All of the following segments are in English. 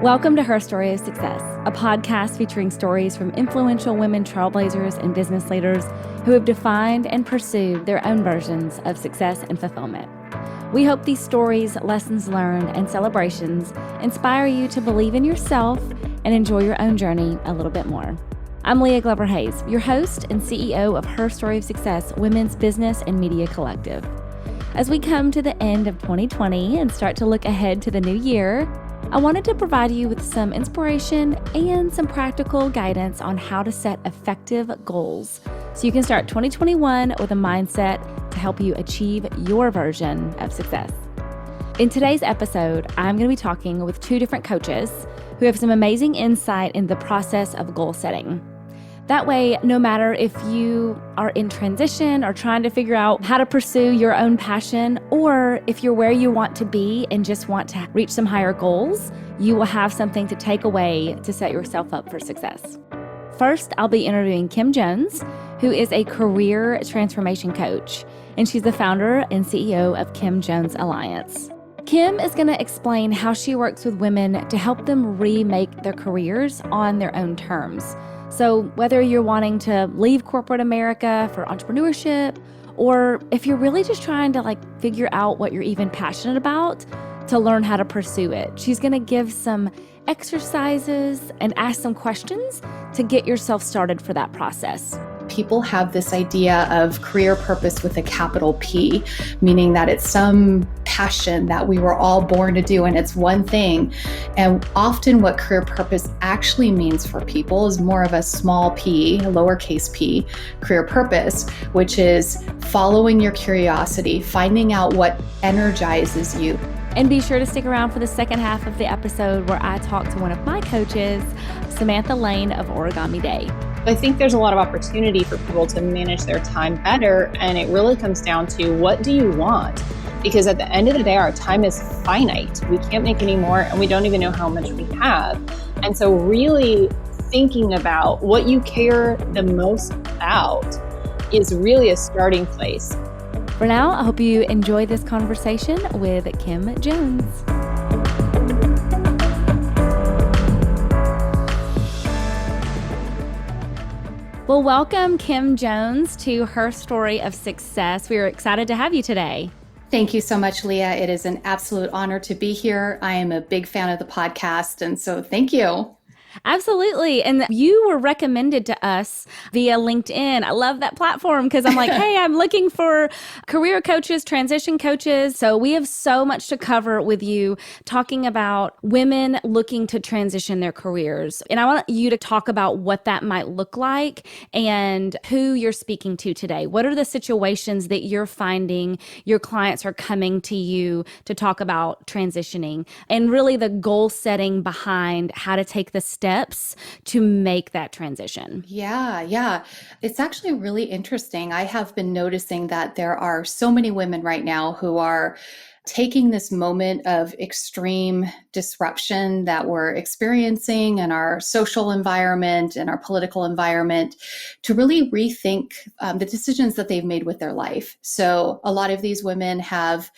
Welcome to Her Story of Success, a podcast featuring stories from influential women trailblazers and business leaders who have defined and pursued their own versions of success and fulfillment. We hope these stories, lessons learned, and celebrations inspire you to believe in yourself and enjoy your own journey a little bit more. I'm Leah Glover Hayes, your host and CEO of Her Story of Success Women's Business and Media Collective. As we come to the end of 2020 and start to look ahead to the new year, I wanted to provide you with some inspiration and some practical guidance on how to set effective goals so you can start 2021 with a mindset to help you achieve your version of success. In today's episode, I'm going to be talking with two different coaches who have some amazing insight in the process of goal setting. That way, no matter if you are in transition or trying to figure out how to pursue your own passion, or if you're where you want to be and just want to reach some higher goals, you will have something to take away to set yourself up for success. First, I'll be interviewing Kim Jones, who is a career transformation coach, and she's the founder and CEO of Kim Jones Alliance. Kim is going to explain how she works with women to help them remake their careers on their own terms. So whether you're wanting to leave corporate America for entrepreneurship, or if you're really just trying to figure out what you're even passionate about to learn how to pursue it, she's going to give some exercises and ask some questions to get yourself started for that process. People have this idea of career purpose with a capital P, meaning that it's some passion that we were all born to do and it's one thing. And often what career purpose actually means for people is more of a small p, a lowercase p, career purpose, which is following your curiosity, finding out what energizes you. And be sure to stick around for the second half of the episode where I talk to one of my coaches, Samantha Lane of Origami Day. I think there's a lot of opportunity for people to manage their time better, and it really comes down to what do you want? Because at the end of the day, our time is finite. We can't make any more, and we don't even know how much we have. And so really thinking about what you care the most about is really a starting place. For now, I hope you enjoy this conversation with Kim Jones. Well, welcome Kim Jones to Her Story of Success. We are excited to have you today. Thank you so much, Leah. It is an absolute honor to be here. I am a big fan of the podcast, and so thank you. Absolutely. And you were recommended to us via LinkedIn. I love that platform because I'm like, hey, I'm looking for career coaches, transition coaches. So we have so much to cover with you talking about women looking to transition their careers. And I want you to talk about what that might look like and who you're speaking to today. What are the situations that you're finding your clients are coming to you to talk about transitioning, and really the goal setting behind how to take the steps to make that transition? Yeah. It's actually really interesting. I have been noticing that there are so many women right now who are taking this moment of extreme disruption that we're experiencing in our social environment and our political environment to really rethink the decisions that they've made with their life. So a lot of these women have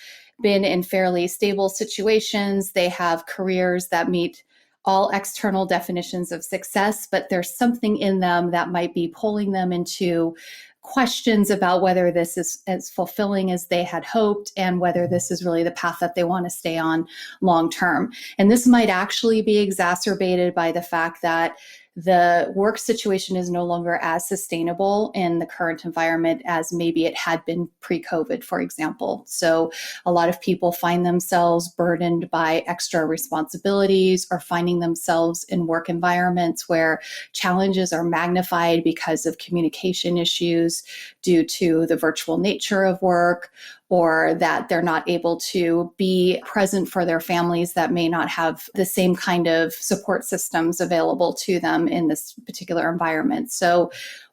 been in fairly stable situations. They have careers that meet all external definitions of success, but there's something in them that might be pulling them into questions about whether this is as fulfilling as they had hoped and whether this is really the path that they want to stay on long term. And this might actually be exacerbated by the fact that the work situation is no longer as sustainable in the current environment as maybe it had been pre-COVID, for example. So a lot of people find themselves burdened by extra responsibilities or finding themselves in work environments where challenges are magnified because of communication issues due to the virtual nature of work, or that they're not able to be present for their families that may not have the same kind of support systems available to them in this particular environment. So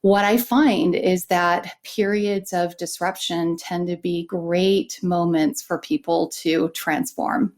what I find is that periods of disruption tend to be great moments for people to transform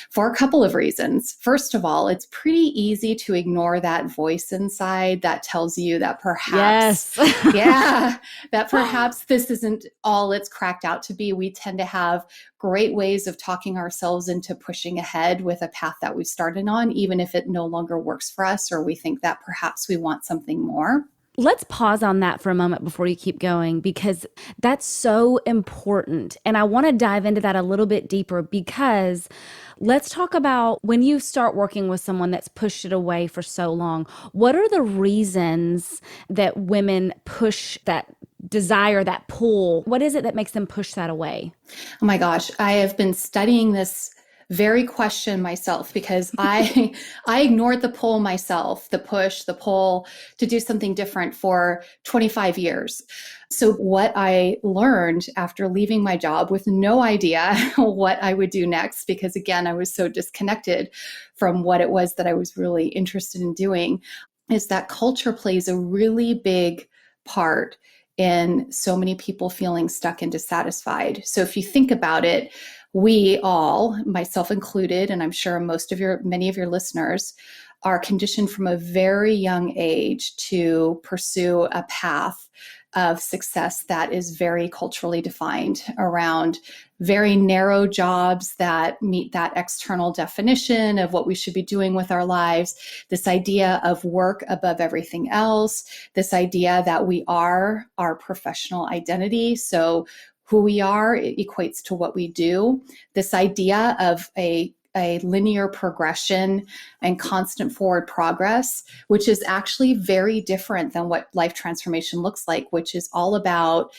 for a couple of reasons. First of all, it's pretty easy to ignore that voice inside that tells you that perhaps, that perhaps this isn't all it's cracked out to be. We tend to have great ways of talking ourselves into pushing ahead with a path that we've started on, even if it no longer works for us or we think that perhaps we want something more. Let's pause on that for a moment before you keep going, because that's so important. And I want to dive into that a little bit deeper, because let's talk about when you start working with someone that's pushed it away for so long. What are the reasons that women push that desire, that pull? What is it that makes them push that away? Oh my gosh, I have been studying this very question myself, because I ignored the pull myself, the push, the pull to do something different for 25 years. So what I learned after leaving my job with no idea what I would do next, because again, I was so disconnected from what it was that I was really interested in doing, is that culture plays a really big part in so many people feeling stuck and dissatisfied. So if you think about it, we all, myself included, and I'm sure many of your listeners, are conditioned from a very young age to pursue a path of success that is very culturally defined around very narrow jobs that meet that external definition of what we should be doing with our lives. This idea of work above everything else, this idea that we are our professional identity. So who we are, it equates to what we do. This idea of a linear progression and constant forward progress, which is actually very different than what life transformation looks like, which is all about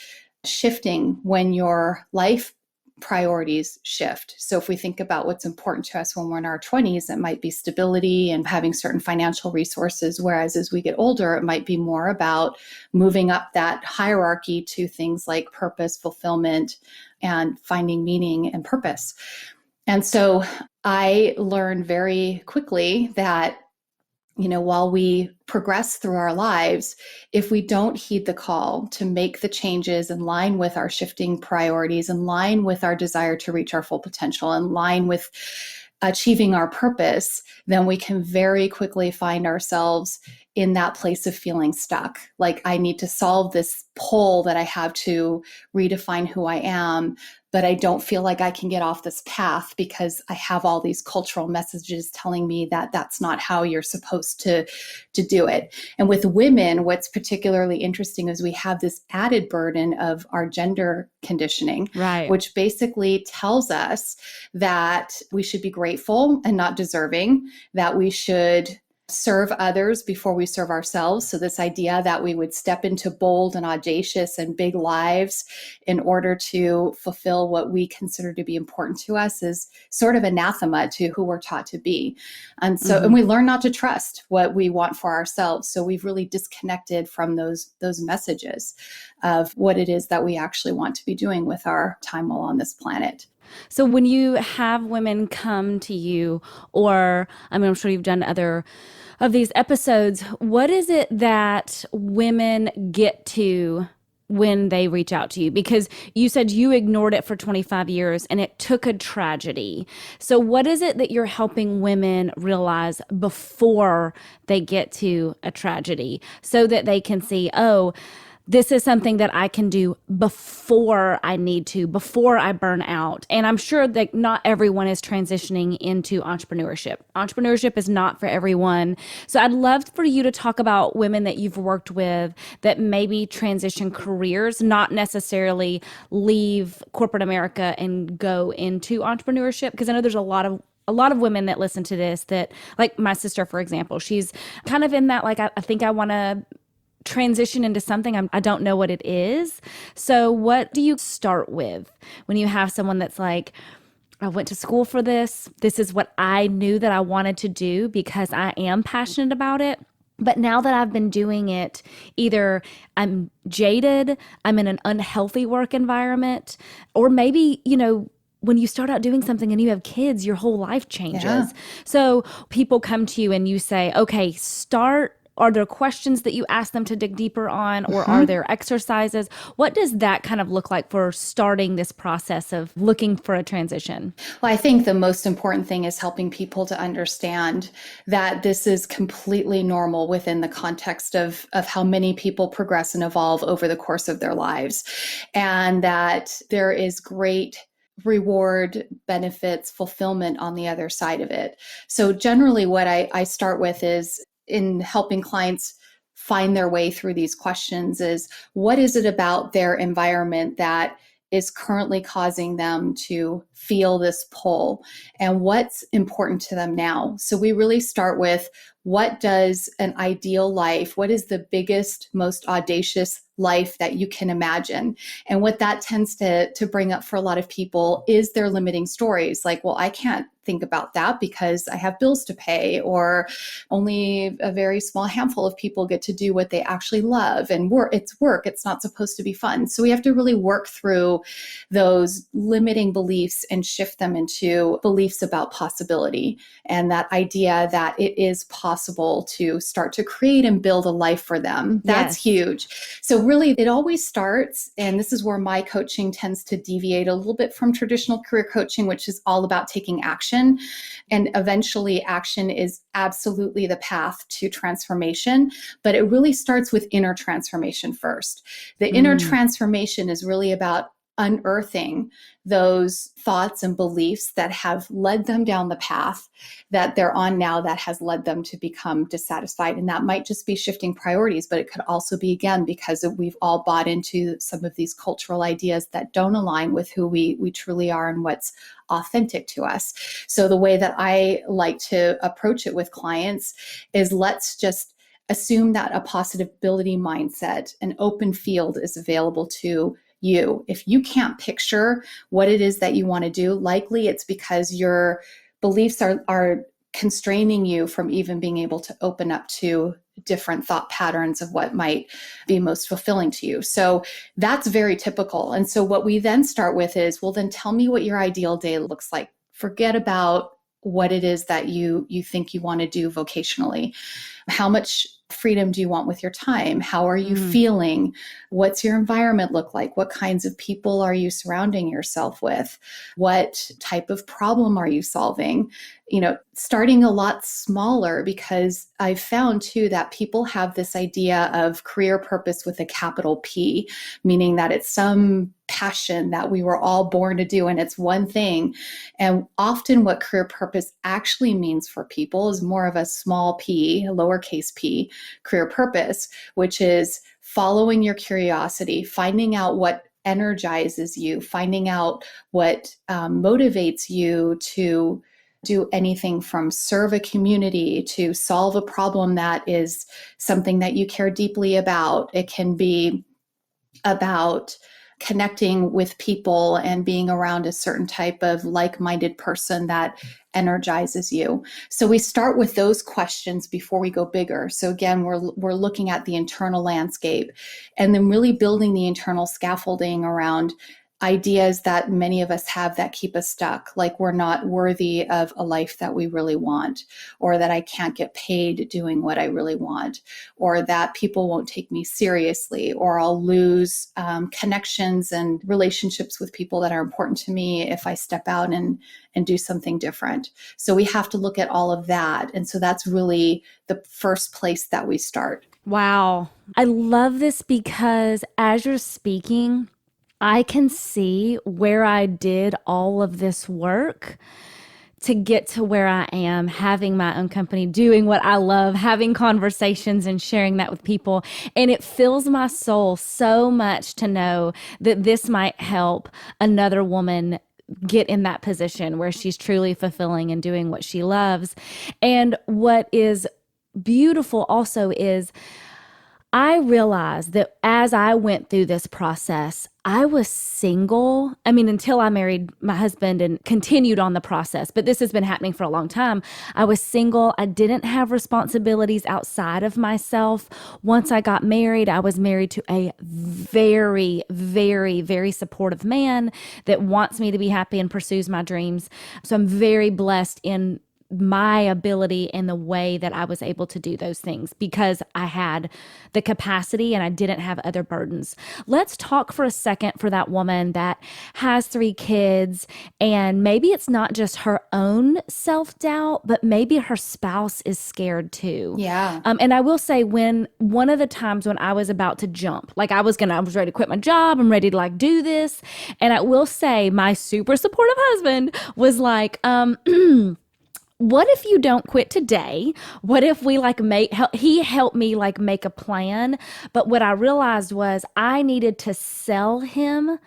shifting when your life priorities shift. So if we think about what's important to us when we're in our 20s, it might be stability and having certain financial resources, whereas as we get older, it might be more about moving up that hierarchy to things like purpose, fulfillment, and finding meaning and purpose. And so I learned very quickly that, while we progress through our lives, if we don't heed the call to make the changes in line with our shifting priorities, in line with our desire to reach our full potential, in line with achieving our purpose, then we can very quickly find ourselves in that place of feeling stuck. Like, I need to solve this pull that I have to redefine who I am, but I don't feel like I can get off this path because I have all these cultural messages telling me that that's not how you're supposed to do it. And with women, what's particularly interesting is we have this added burden of our gender conditioning, right, which basically tells us that we should be grateful and not deserving, that we should serve others before we serve ourselves. So this idea that we would step into bold and audacious and big lives in order to fulfill what we consider to be important to us is sort of anathema to who we're taught to be. And so, and we learn not to trust what we want for ourselves. So we've really disconnected from those messages of what it is that we actually want to be doing with our time while on this planet. So when you have women come to you, or I'm sure you've done other of these episodes, what is it that women get to when they reach out to you? Because you said you ignored it for 25 years and it took a tragedy. So what is it that you're helping women realize before they get to a tragedy so that they can see, oh, this is something that I can do before I need to, before I burn out? And I'm sure that not everyone is transitioning into entrepreneurship. Entrepreneurship is not for everyone. So I'd love for you to talk about women that you've worked with that maybe transition careers, not necessarily leave corporate America and go into entrepreneurship. Because I know there's a lot of women that listen to this that, like my sister, for example, she's kind of in that, like, I think I want to transition into something. I don't know what it is. So what do you start with when you have someone that's like, I went to school for this. This is what I knew that I wanted to do because I am passionate about it. But now that I've been doing it, either I'm jaded, I'm in an unhealthy work environment, or maybe, when you start out doing something and you have kids, your whole life changes. Yeah. So people come to you and you say, okay, start Are there questions that you ask them to dig deeper on, or are there exercises? What does that kind of look like for starting this process of looking for a transition? Well, I think the most important thing is helping people to understand that this is completely normal within the context of how many people progress and evolve over the course of their lives, and that there is great reward, benefits, fulfillment on the other side of it. So generally what I start with is in helping clients find their way through these questions is, what is it about their environment that is currently causing them to feel this pull, and what's important to them now? So we really start with, what does an ideal life, what is the biggest, most audacious life that you can imagine? And what that tends to bring up for a lot of people is their limiting stories. Like, well, I can't think about that because I have bills to pay, or only a very small handful of people get to do what they actually love, and it's work, it's not supposed to be fun. So we have to really work through those limiting beliefs and shift them into beliefs about possibility, and that idea that it is possible to start to create and build a life for them. That's huge. So really, it always starts, and this is where my coaching tends to deviate a little bit from traditional career coaching, which is all about taking action. And eventually, action is absolutely the path to transformation, but it really starts with inner transformation first. The inner transformation is really about unearthing those thoughts and beliefs that have led them down the path that they're on now, that has led them to become dissatisfied. And that might just be shifting priorities, but it could also be, again, because we've all bought into some of these cultural ideas that don't align with who we truly are and what's authentic to us. So the way that I like to approach it with clients is, let's just assume that a possibility mindset, an open field, is available to you. If you can't picture what it is that you want to do, likely it's because your beliefs are constraining you from even being able to open up to different thought patterns of what might be most fulfilling to you. So that's very typical. And so what we then start with is, well, then tell me what your ideal day looks like. Forget about what it is that you think you want to do vocationally. How much freedom do you want with your time? How are you feeling? What's your environment look like? What kinds of people are you surrounding yourself with? What type of problem are you solving? Starting a lot smaller, because I've found too that people have this idea of career purpose with a capital P, meaning that it's some passion that we were all born to do, and it's one thing. And often what career purpose actually means for people is more of a small p, a lowercase p career purpose, which is following your curiosity, finding out what energizes you, finding out what motivates you to do anything from serve a community to solve a problem that is something that you care deeply about. It can be about connecting with people and being around a certain type of like-minded person that energizes you. So we start with those questions before we go bigger. So again, we're looking at the internal landscape, and then really building the internal scaffolding around ideas that many of us have that keep us stuck, like we're not worthy of a life that we really want, or that I can't get paid doing what I really want, or that people won't take me seriously, or I'll lose connections and relationships with people that are important to me if I step out and do something different. So we have to look at all of that. And so that's really the first place that we start. Wow. I love this because as you're speaking, I can see where I did all of this work to get to where I am, having my own company, doing what I love, having conversations and sharing that with people. And it fills my soul so much to know that this might help another woman get in that position where she's truly fulfilling and doing what she loves. And what is beautiful also is I realized that as I went through this process, I was single. I mean, until I married my husband and continued on the process, but this has been happening for a long time. I was single. I didn't have responsibilities outside of myself. Once I got married, I was married to a very, very, very supportive man that wants me to be happy and pursues my dreams. So I'm very blessed in my ability and the way that I was able to do those things because I had the capacity and I didn't have other burdens. Let's talk for a second for that woman that has 3 kids, and maybe it's not just her own self-doubt, but maybe her spouse is scared too. Yeah. And I will say, when one of the times when I was about to jump, like I was ready to quit my job, I'm ready to like do this. And I will say my super supportive husband was like, what if you don't quit today? What if we he helped me like make a plan. But what I realized was I needed to sell him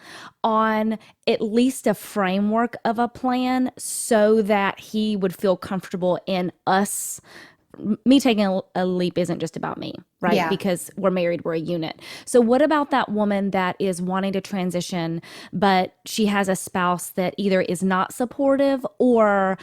on at least a framework of a plan so that he would feel comfortable in us. Me taking a leap isn't just about me, right? Yeah. Because we're married, we're a unit. So what about that woman that is wanting to transition, but she has a spouse that either is not supportive or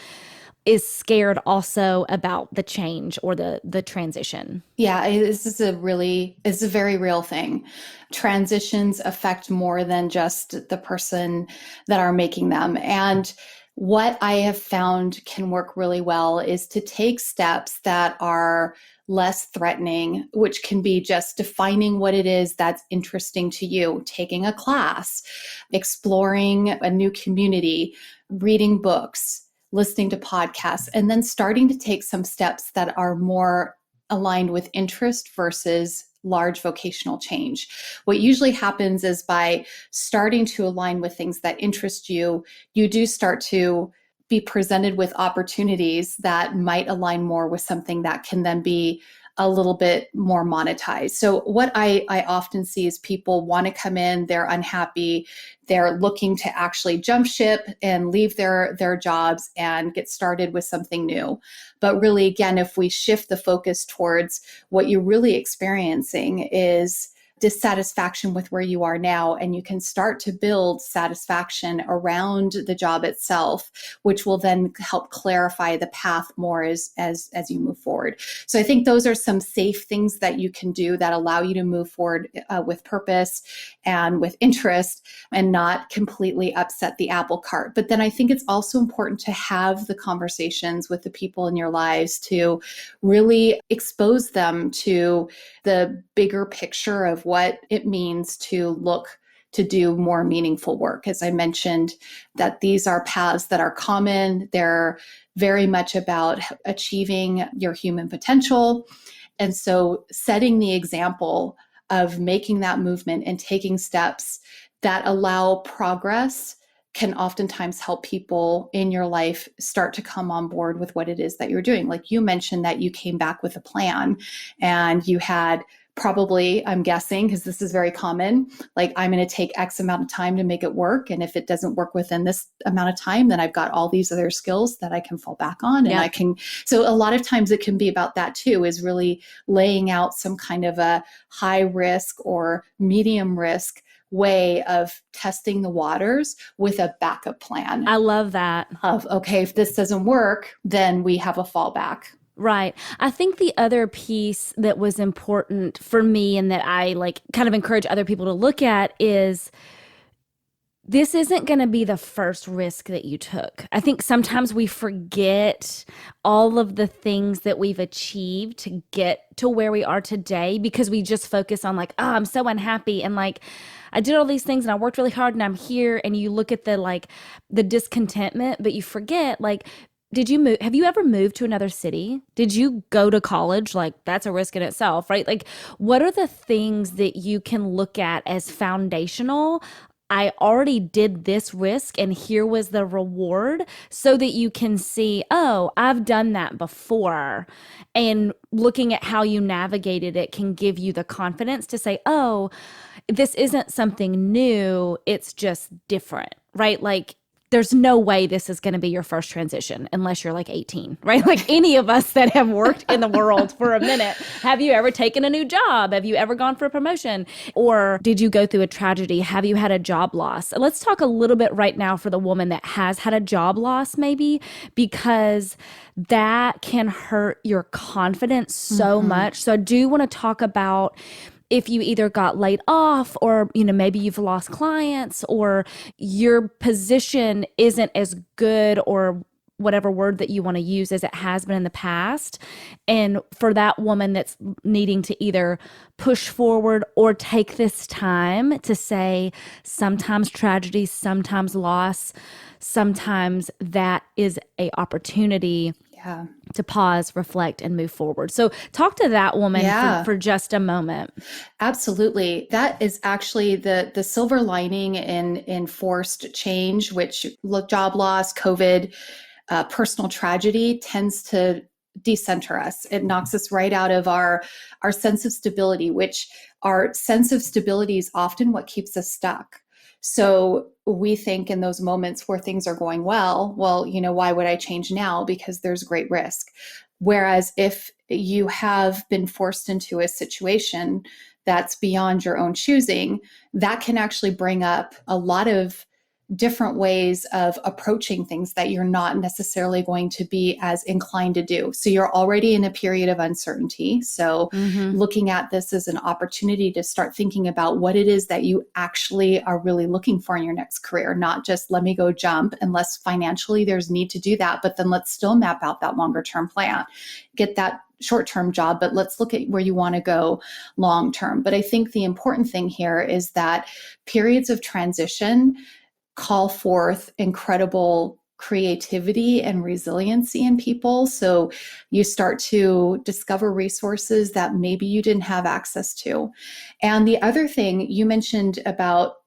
is scared also about the change or the transition? Yeah, this is it's a very real thing. Transitions affect more than just the person that are making them. And what I have found can work really well is to take steps that are less threatening, which can be just defining what it is that's interesting to you, taking a class, exploring a new community, reading books, listening to podcasts, and then starting to take some steps that are more aligned with interest versus large vocational change. What usually happens is by starting to align with things that interest you, you do start to be presented with opportunities that might align more with something that can then be a little bit more monetized. So what I often see is people want to come in, they're unhappy, they're looking to actually jump ship and leave their jobs and get started with something new. But really, again, if we shift the focus towards what you're really experiencing is dissatisfaction with where you are now, and you can start to build satisfaction around the job itself, which will then help clarify the path more as you move forward. So I think those are some safe things that you can do that allow you to move forward with purpose and with interest and not completely upset the apple cart. But then I think it's also important to have the conversations with the people in your lives to really expose them to the bigger picture of what it means to look to do more meaningful work. As I mentioned, that these are paths that are common. They're very much about achieving your human potential. And so setting the example of making that movement and taking steps that allow progress can oftentimes help people in your life start to come on board with what it is that you're doing. Like you mentioned that you came back with a plan and you had probably, I'm guessing, because this is very common, like I'm going to take X amount of time to make it work. And if it doesn't work within this amount of time, then I've got all these other skills that I can fall back on. And I can, so a lot of times it can be about that too, is really laying out some kind of a high risk or medium risk way of testing the waters with a backup plan. I love that. Of, okay, if this doesn't work, then we have a fallback. Right. I think the other piece that was important for me and that I like kind of encourage other people to look at is this isn't going to be the first risk that you took. I think sometimes we forget all of the things that we've achieved to get to where we are today because we just focus on like, oh, I'm so unhappy. And like, I did all these things and I worked really hard and I'm here. And you look at the discontentment, but you forget like, did you move? Have you ever moved to another city? Did you go to college? Like that's a risk in itself, right? Like what are the things that you can look at as foundational? I already did this risk and here was the reward so that you can see, oh, I've done that before. And looking at how you navigated it can give you the confidence to say, oh, this isn't something new. It's just different, right? Like there's no way this is going to be your first transition unless you're like 18, right? Like any of us that have worked in the world for a minute. Have you ever taken a new job? Have you ever gone for a promotion? Or did you go through a tragedy? Have you had a job loss? Let's talk a little bit right now for the woman that has had a job loss maybe, because that can hurt your confidence so much. So I do want to talk about if you either got laid off or, maybe you've lost clients or your position isn't as good or whatever word that you want to use, as it has been in the past. And for that woman that's needing to either push forward or take this time to say, sometimes tragedy, sometimes loss, sometimes that is a opportunity to pause, reflect, and move forward. So talk to that woman for just a moment. Absolutely. That is actually the silver lining in forced change, which job loss, COVID, personal tragedy tends to decenter us. It knocks us right out of our sense of stability, which our sense of stability is often what keeps us stuck. So we think in those moments where things are going well, why would I change now? Because there's great risk. Whereas if you have been forced into a situation that's beyond your own choosing, that can actually bring up a lot of different ways of approaching things that you're not necessarily going to be as inclined to do. So you're already in a period of uncertainty. So looking at this as an opportunity to start thinking about what it is that you actually are really looking for in your next career, not just let me go jump, unless financially there's need to do that, but then let's still map out that longer term plan. Get that short-term job, but let's look at where you want to go long-term. But I think the important thing here is that periods of transition call forth incredible creativity and resiliency in people. So you start to discover resources that maybe you didn't have access to. And the other thing you mentioned about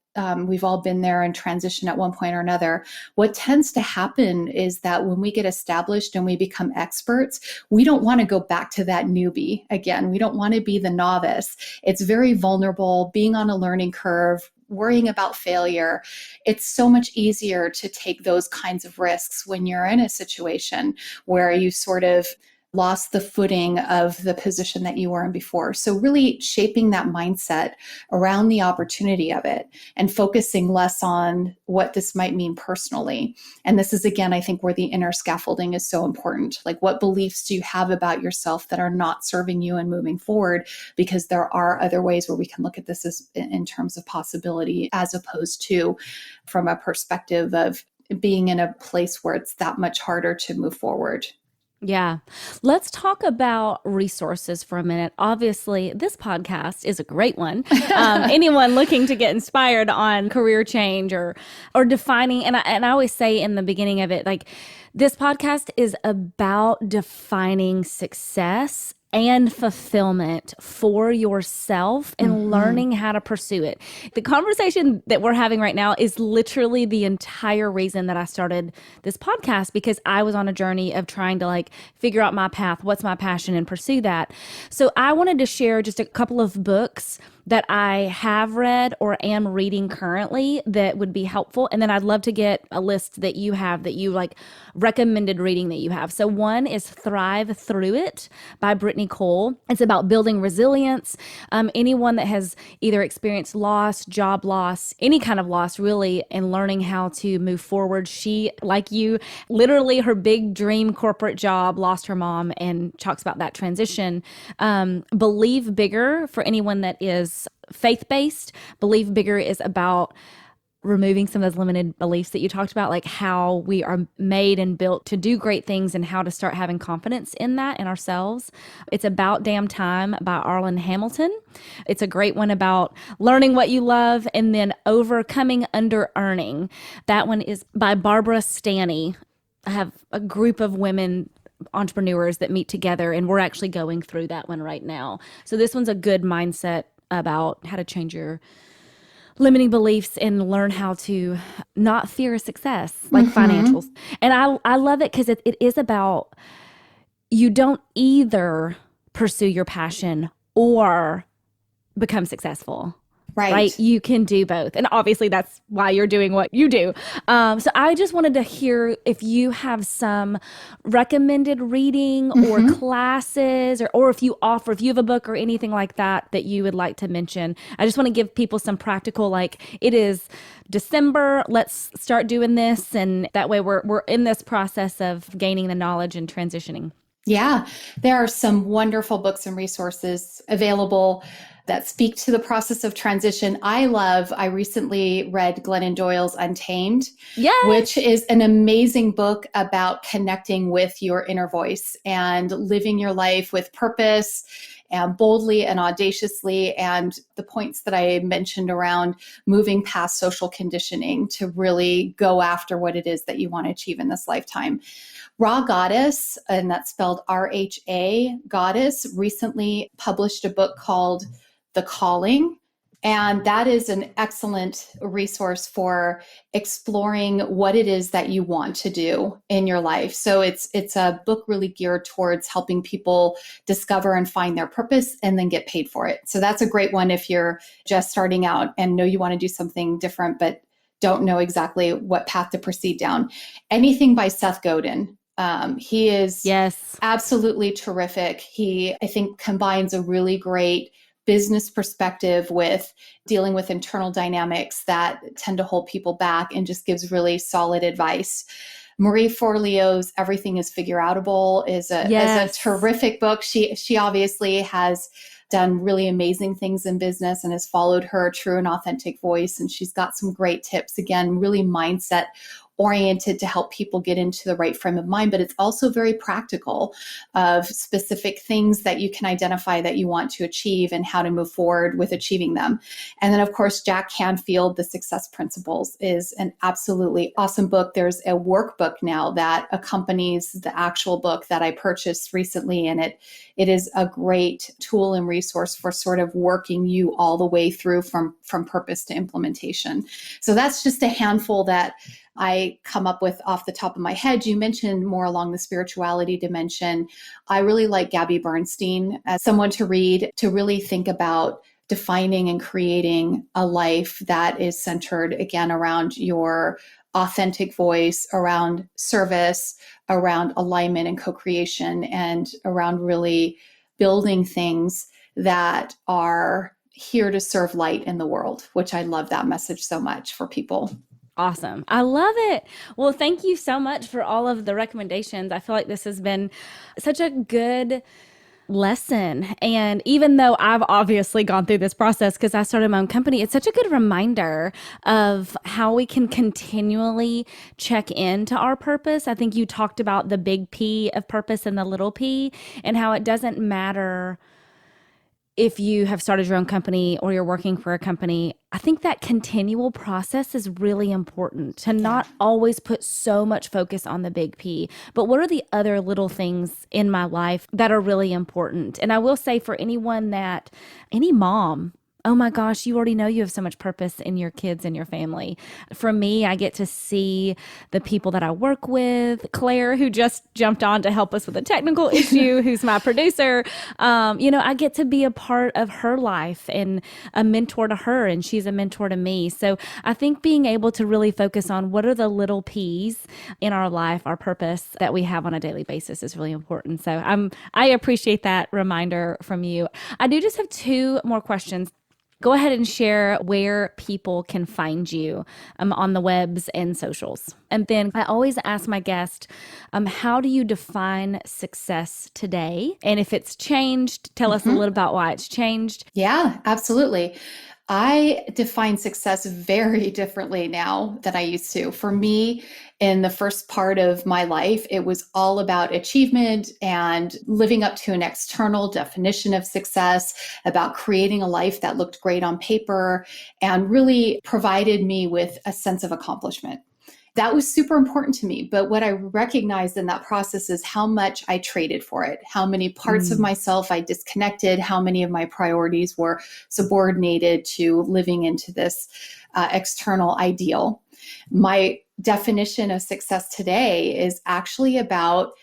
we've all been there in transition at one point or another. What tends to happen is that when we get established and we become experts, we don't want to go back to that newbie again. We don't want to be the novice. It's very vulnerable, being on a learning curve, worrying about failure. It's so much easier to take those kinds of risks when you're in a situation where you sort of lost the footing of the position that you were in before. So really shaping that mindset around the opportunity of it and focusing less on what this might mean personally. And this is, again, I think where the inner scaffolding is so important. Like, what beliefs do you have about yourself that are not serving you and moving forward? Because there are other ways where we can look at this as in terms of possibility, as opposed to from a perspective of being in a place where it's that much harder to move forward. Yeah. Let's talk about resources for a minute. Obviously, this podcast is a great one. Anyone looking to get inspired on career change or defining, and I always say in the beginning of it, like, this podcast is about defining success and fulfillment for yourself and learning how to pursue it. The conversation that we're having right now is literally the entire reason that I started this podcast, because I was on a journey of trying to figure out my path, what's my passion, and pursue that. So I wanted to share just a couple of books that I have read or am reading currently that would be helpful. And then I'd love to get a list that you have that you recommended reading that you have. So one is Thrive Through It by Brittany Cole. It's about building resilience. Anyone that has either experienced loss, job loss, any kind of loss really, and learning how to move forward. She, like you, literally her big dream corporate job, lost her mom, and talks about that transition. Believe Bigger, for anyone that is faith-based. Believe Bigger is about removing some of those limited beliefs that you talked about, like how we are made and built to do great things and how to start having confidence in that in ourselves. It's About Damn Time by Arlen Hamilton. It's a great one about learning what you love. And then Overcoming Under-Earning. That one is by Barbara Stanny. I have a group of women entrepreneurs that meet together, and we're actually going through that one right now. So this one's a good mindset about how to change your limiting beliefs and learn how to not fear success, like financials. And I love it because it is about, you don't either pursue your passion or become successful. Right? You can do both. And obviously that's why you're doing what you do. So I just wanted to hear if you have some recommended reading or classes, or if you have a book or anything like that you would like to mention. I just want to give people some practical, it is December, let's start doing this. And that way we're in this process of gaining the knowledge and transitioning. Yeah, there are some wonderful books and resources available. that speak to the process of transition. I recently read Glennon Doyle's Untamed, Yes. which is an amazing book about connecting with your inner voice and living your life with purpose and boldly and audaciously. And the points that I mentioned around moving past social conditioning to really go after what it is that you want to achieve in this lifetime. Raw Goddess, and that's spelled RHA Goddess, recently published a book called The Calling. And that is an excellent resource for exploring what it is that you want to do in your life. So it's a book really geared towards helping people discover and find their purpose and then get paid for it. So that's a great one if you're just starting out and know you want to do something different, but don't know exactly what path to proceed down. Anything by Seth Godin. He is absolutely terrific. He, I think, combines a really great business perspective with dealing with internal dynamics that tend to hold people back, and just gives really solid advice. Marie Forleo's Everything is Figure Outable is a terrific book. She obviously has done really amazing things in business and has followed her true and authentic voice. And she's got some great tips, again, really mindset oriented to help people get into the right frame of mind, but it's also very practical of specific things that you can identify that you want to achieve and how to move forward with achieving them. And then, of course, Jack Canfield, The Success Principles, is an absolutely awesome book. There's a workbook now that accompanies the actual book that I purchased recently, and it is a great tool and resource for sort of working you all the way through from purpose to implementation. So that's just a handful that I come up with off the top of my head. You mentioned more along the spirituality dimension. I really like Gabby Bernstein as someone to read, to really think about defining and creating a life that is centered, again, around your authentic voice, around service, around alignment and co-creation, and around really building things that are here to serve light in the world, which I love that message so much for people. Awesome. I love it. Well, thank you so much for all of the recommendations. I feel like this has been such a good lesson. And even though I've obviously gone through this process because I started my own company, it's such a good reminder of how we can continually check into our purpose. I think you talked about the big P of purpose and the little p, and how it doesn't matter if you have started your own company or you're working for a company. I think that continual process is really important, to not always put so much focus on the big P, but what are the other little things in my life that are really important? And I will say, for any mom, oh my gosh, you already know you have so much purpose in your kids and your family. For me, I get to see the people that I work with. Claire, who just jumped on to help us with a technical issue, who's my producer. I get to be a part of her life and a mentor to her, and she's a mentor to me. So I think being able to really focus on what are the little P's in our life, our purpose that we have on a daily basis, is really important. So I appreciate that reminder from you. I do just have two more questions. Go ahead and share where people can find you on the webs and socials. And then I always ask my guest, how do you define success today? And if it's changed, tell us a little about why it's changed. Yeah, absolutely. I define success very differently now than I used to. For me, in the first part of my life, it was all about achievement and living up to an external definition of success, about creating a life that looked great on paper and really provided me with a sense of accomplishment. That was super important to me. But what I recognized in that process is how much I traded for it, how many parts of myself I disconnected, how many of my priorities were subordinated to living into this external ideal. My definition of success today is actually about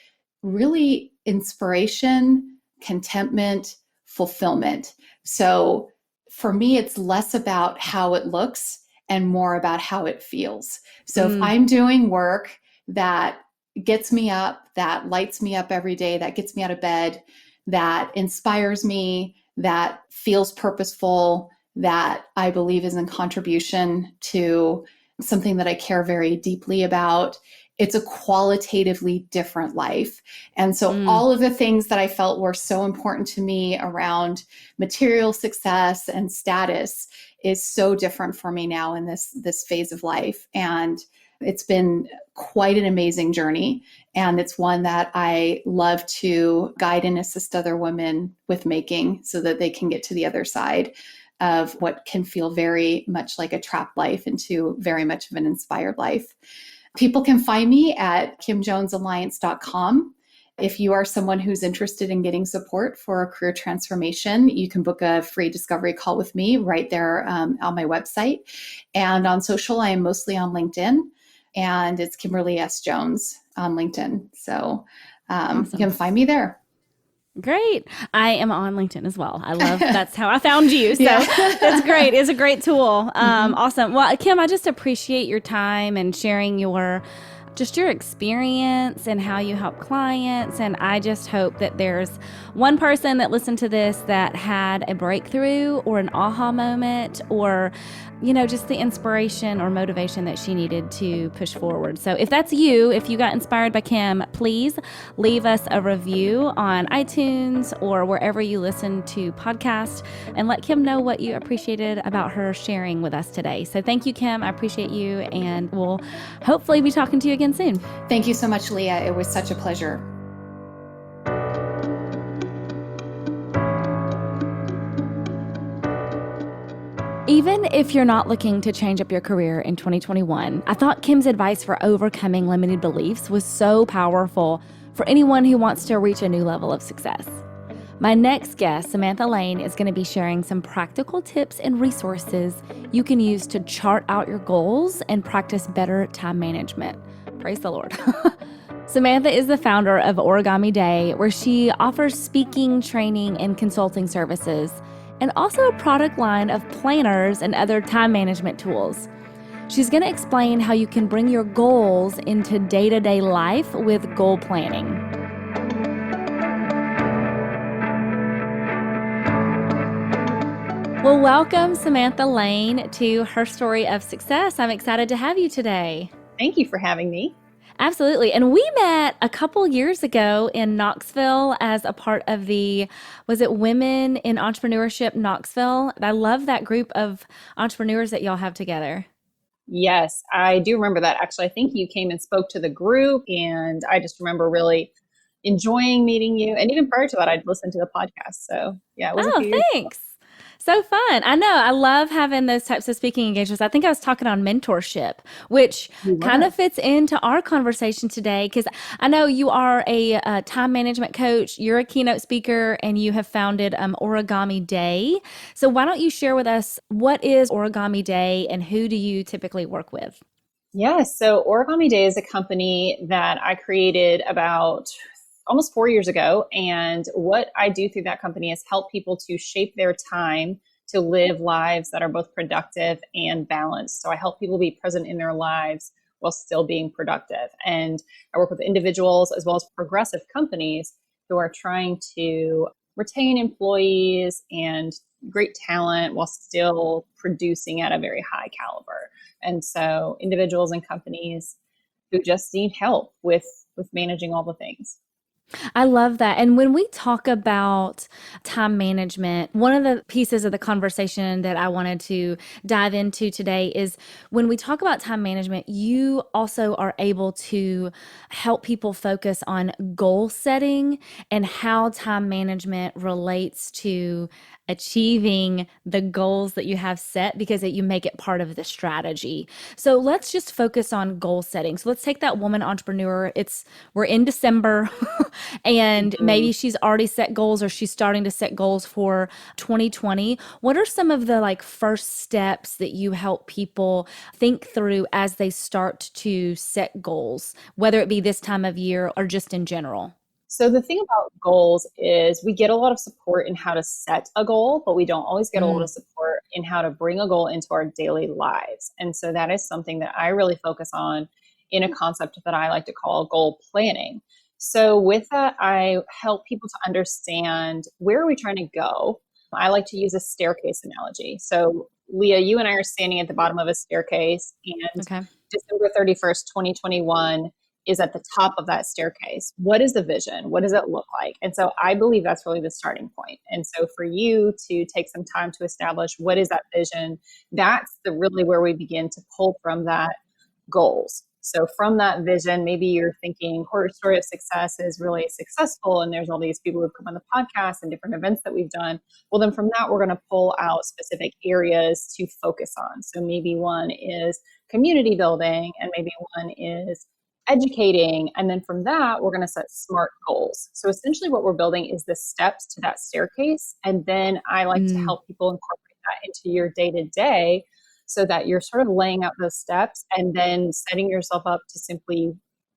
really inspiration, contentment, fulfillment. So for me, it's less about how it looks and more about how it feels. So if I'm doing work that gets me up, that lights me up every day, that gets me out of bed, that inspires me, that feels purposeful, that I believe is in contribution to something that I care very deeply about, it's a qualitatively different life. And so all of the things that I felt were so important to me around material success and status is so different for me now in this phase of life. And it's been quite an amazing journey. And it's one that I love to guide and assist other women with making so that they can get to the other side of what can feel very much like a trapped life into very much of an inspired life. People can find me at kimjonesalliance.com. If you are someone who's interested in getting support for a career transformation, you can book a free discovery call with me right there on my website. And on social, I am mostly on LinkedIn, and it's Kimberly S. Jones on LinkedIn. So Awesome. You can find me there. Great. I am on LinkedIn as well. I love, that's how I found you. So that's great. It's a great tool. Awesome. Well, Kim, I just appreciate your time and sharing your experience and how you help clients. And I just hope that there's one person that listened to this that had a breakthrough or an aha moment or, just the inspiration or motivation that she needed to push forward. So if that's you, if you got inspired by Kim, please leave us a review on iTunes or wherever you listen to podcasts and let Kim know what you appreciated about her sharing with us today. So thank you, Kim. I appreciate you, and we'll hopefully be talking to you again soon. Thank you so much, Leah. It was such a pleasure. Even if you're not looking to change up your career in 2021, I thought Kim's advice for overcoming limited beliefs was so powerful for anyone who wants to reach a new level of success. My next guest, Samantha Lane, is going to be sharing some practical tips and resources you can use to chart out your goals and practice better time management. Praise the Lord. Samantha is the founder of Origami Day, where she offers speaking, training, and consulting services, and also a product line of planners and other time management tools. She's going to explain how you can bring your goals into day-to-day life with goal planning. Well, welcome Samantha Lane to Her Story of Success. I'm excited to have you today. Thank you for having me. Absolutely. And we met a couple years ago in Knoxville as a part of was it Women in Entrepreneurship Knoxville? I love that group of entrepreneurs that y'all have together. Yes, I do remember that. Actually, I think you came and spoke to the group, and I just remember really enjoying meeting you. And even prior to that, I'd listened to the podcast. So yeah, it was a few years ago. Thanks. So fun. I know. I love having those types of speaking engagements. I think I was talking on mentorship, which kind of fits into our conversation today, because I know you are a time management coach, you're a keynote speaker, and you have founded Origami Day. So why don't you share with us, what is Origami Day and who do you typically work with? Yes. So Origami Day is a company that I created about almost 4 years ago. And what I do through that company is help people to shape their time to live lives that are both productive and balanced. So I help people be present in their lives while still being productive. And I work with individuals as well as progressive companies who are trying to retain employees and great talent while still producing at a very high caliber. And so individuals and companies who just need help with managing all the things. I love that. And when we talk about time management, one of the pieces of the conversation that I wanted to dive into today is when we talk about time management, you also are able to help people focus on goal setting and how time management relates to achieving the goals that you have set, because you make it part of the strategy. So let's just focus on goal setting. So let's take that woman entrepreneur. We're in December and maybe she's already set goals or she's starting to set goals for 2020. What are some of the first steps that you help people think through as they start to set goals, whether it be this time of year or just in general? So the thing about goals is we get a lot of support in how to set a goal, but we don't always get a lot of support in how to bring a goal into our daily lives. And so that is something that I really focus on in a concept that I like to call goal planning. So with that, I help people to understand, where are we trying to go? I like to use a staircase analogy. So Leah, you and I are standing at the bottom of a staircase, and December 31st, 2021 is at the top of that staircase. What is the vision? What does it look like? And so I believe that's really the starting point. And so for you to take some time to establish what is that vision, that's really where we begin to pull from that goals. So from that vision, maybe you're thinking Quarter Story of Success is really successful and there's all these people who've come on the podcast and different events that we've done. Well, then from that, we're going to pull out specific areas to focus on. So maybe one is community building and maybe one is educating. And then from that, we're going to set SMART goals. So essentially what we're building is the steps to that staircase. And then I like to help people incorporate that into your day-to-day so that you're sort of laying out those steps and then setting yourself up to simply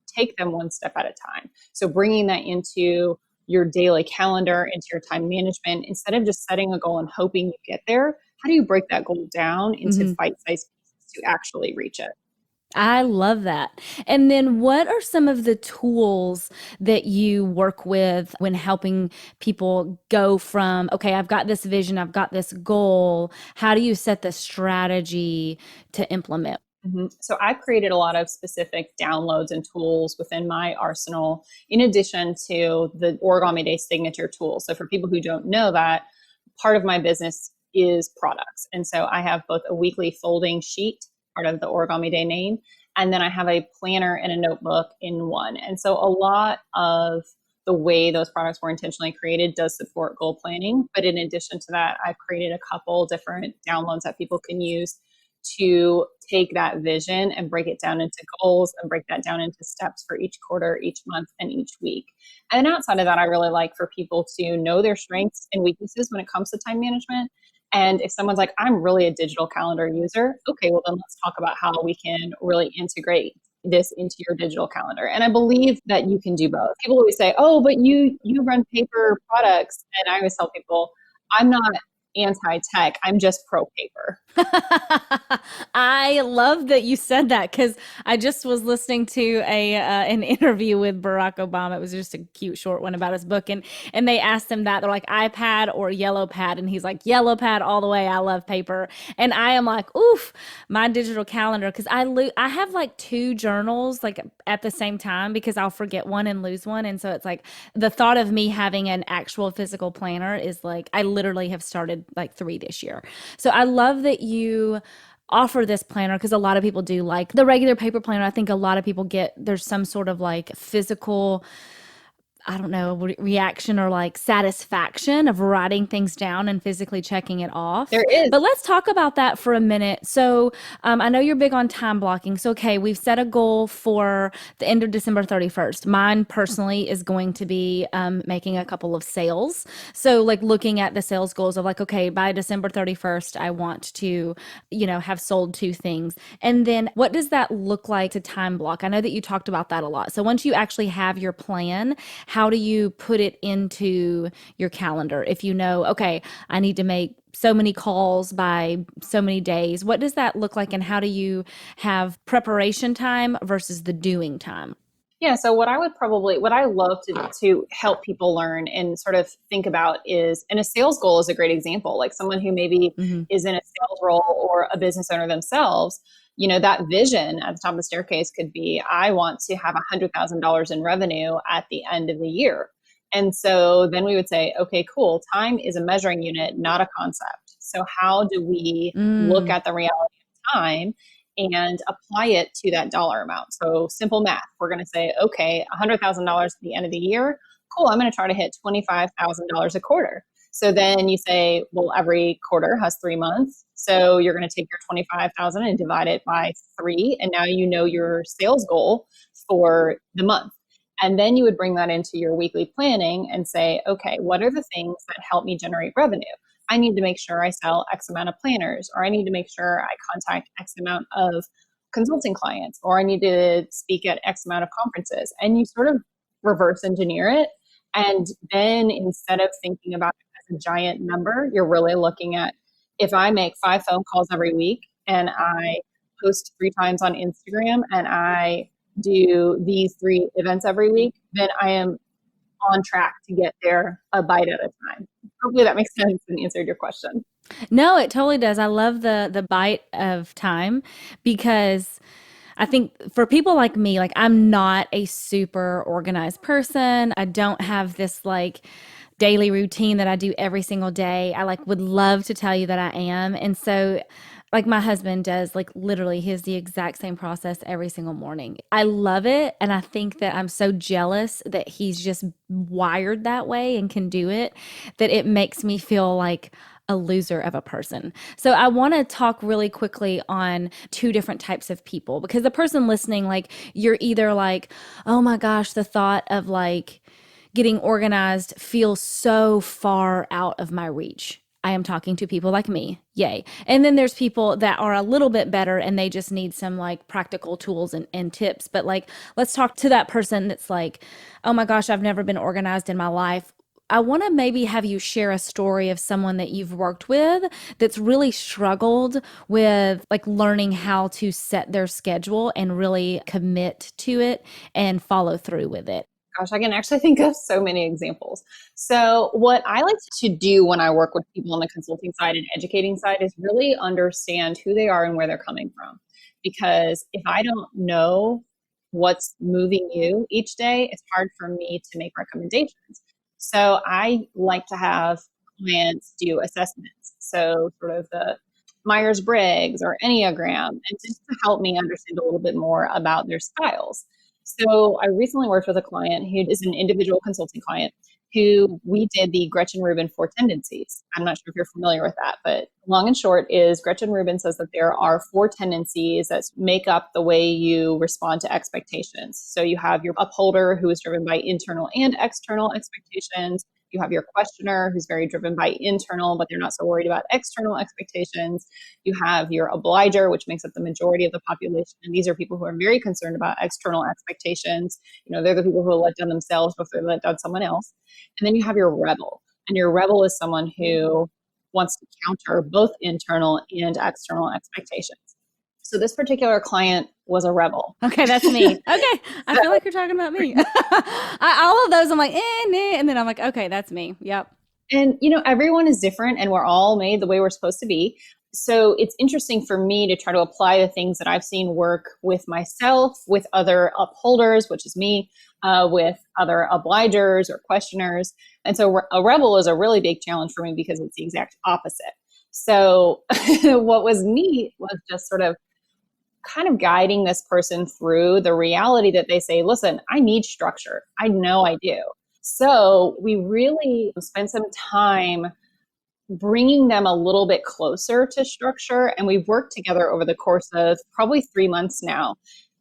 take them one step at a time. So bringing that into your daily calendar, into your time management, instead of just setting a goal and hoping you get there, how do you break that goal down into bite-sized pieces to actually reach it? I love that. And then what are some of the tools that you work with when helping people go from, okay, I've got this vision, I've got this goal. How do you set the strategy to implement? So I've created a lot of specific downloads and tools within my arsenal, in addition to the Origami Day signature tool. So for people who don't know that, part of my business is products. And so I have both a weekly folding sheet, part of the Origami Day name, and then I have a planner and a notebook in one. And so a lot of the way those products were intentionally created does support goal planning. But in addition to that, I've created a couple different downloads that people can use to take that vision and break it down into goals and break that down into steps for each quarter, each month, and each week. And outside of that, I really like for people to know their strengths and weaknesses when it comes to time management. And if someone's like, I'm really a digital calendar user, okay, well then let's talk about how we can really integrate this into your digital calendar. And I believe that you can do both. People always say, oh, but you run paper products. And I always tell people, I'm not anti-tech, I'm just pro-paper. I love that you said that because I just was listening to an interview with Barack Obama. It was just a cute short one about his book, and they asked him that. They're like, iPad or yellow pad, and he's like, yellow pad all the way. I love paper, and I am like, oof, my digital calendar, because I have like two journals like at the same time because I'll forget one and lose one, and so it's like the thought of me having an actual physical planner is like I literally have started like 3 this year. So I love that you offer this planner because a lot of people do like the regular paper planner. I think a lot of people there's some sort of like physical, I don't know, reaction or like satisfaction of writing things down and physically checking it off. There is. But let's talk about that for a minute. So I know you're big on time blocking. So, okay, we've set a goal for the end of December 31st. Mine personally is going to be making a couple of sales. So like looking at the sales goals of like, okay, by December 31st, I want to, have sold 2 things. And then what does that look like to time block? I know that you talked about that a lot. So once you actually have your plan, how do you put it into your calendar? If you know, okay, I need to make so many calls by so many days, what does that look like? And how do you have preparation time versus the doing time? Yeah, so what I love to help people learn and sort of think about is, and a sales goal is a great example, like someone who maybe is in a sales role or a business owner themselves, that vision at the top of the staircase could be, I want to have $100,000 in revenue at the end of the year. And so then we would say, okay, cool. Time is a measuring unit, not a concept. So how do we look at the reality of time and apply it to that dollar amount? So simple math, we're going to say, okay, $100,000 at the end of the year. Cool. I'm going to try to hit $25,000 a quarter. So then you say, well, every quarter has 3 months. So you're going to take your 25,000 and divide it by 3. And now you know your sales goal for the month. And then you would bring that into your weekly planning and say, okay, what are the things that help me generate revenue? I need to make sure I sell X amount of planners, or I need to make sure I contact X amount of consulting clients, or I need to speak at X amount of conferences. And you sort of reverse engineer it. And then instead of thinking about it as a giant number, you're really looking at, if I make 5 phone calls every week and I post 3 times on Instagram and I do these 3 events every week, then I am on track to get there a bite at a time. Hopefully that makes sense and answered your question. No, it totally does. I love the bite of time because I think for people like me, like I'm not a super organized person. I don't have this like daily routine that I do every single day. I like would love to tell you that I am. And so like my husband does, like literally he has the exact same process every single morning. I love it. And I think that I'm so jealous that he's just wired that way and can do it, that it makes me feel like a loser of a person. So I want to talk really quickly on two different types of people, because the person listening, like you're either like, oh my gosh, the thought of like getting organized feels so far out of my reach. I am talking to people like me. Yay. And then there's people that are a little bit better and they just need some like practical tools and tips. But like, let's talk to that person that's like, oh my gosh, I've never been organized in my life. I want to maybe have you share a story of someone that you've worked with that's really struggled with like learning how to set their schedule and really commit to it and follow through with it. Gosh, I can actually think of so many examples. So what I like to do when I work with people on the consulting side and educating side is really understand who they are and where they're coming from. Because if I don't know what's moving you each day, it's hard for me to make recommendations. So I like to have clients do assessments. So sort of the Myers-Briggs or Enneagram, and just to help me understand a little bit more about their styles. So I recently worked with a client who is an individual consulting client who we did the Gretchen Rubin 4 tendencies. I'm not sure if you're familiar with that, but long and short is Gretchen Rubin says that there are 4 tendencies that make up the way you respond to expectations. So you have your upholder, who is driven by internal and external expectations. You have your questioner, who's very driven by internal, but they're not so worried about external expectations. You have your obliger, which makes up the majority of the population. And these are people who are very concerned about external expectations. You know, they're the people who will let down themselves before they let down someone else. And then you have your rebel. And your rebel is someone who wants to counter both internal and external expectations. So this particular client was a rebel. Okay, that's me. Okay, I feel like you're talking about me. All of those, I'm like, nah, and then I'm like, okay, that's me. Yep. And, you know, everyone is different and we're all made the way we're supposed to be. So it's interesting for me to try to apply the things that I've seen work with myself, with other upholders, which is me, with other obligers or questioners. And so a rebel is a really big challenge for me because it's the exact opposite. So what was neat was just sort of kind of guiding this person through the reality that they say, listen, I need structure. I know I do. So we really spent some time bringing them a little bit closer to structure. And we've worked together over the course of probably 3 months now.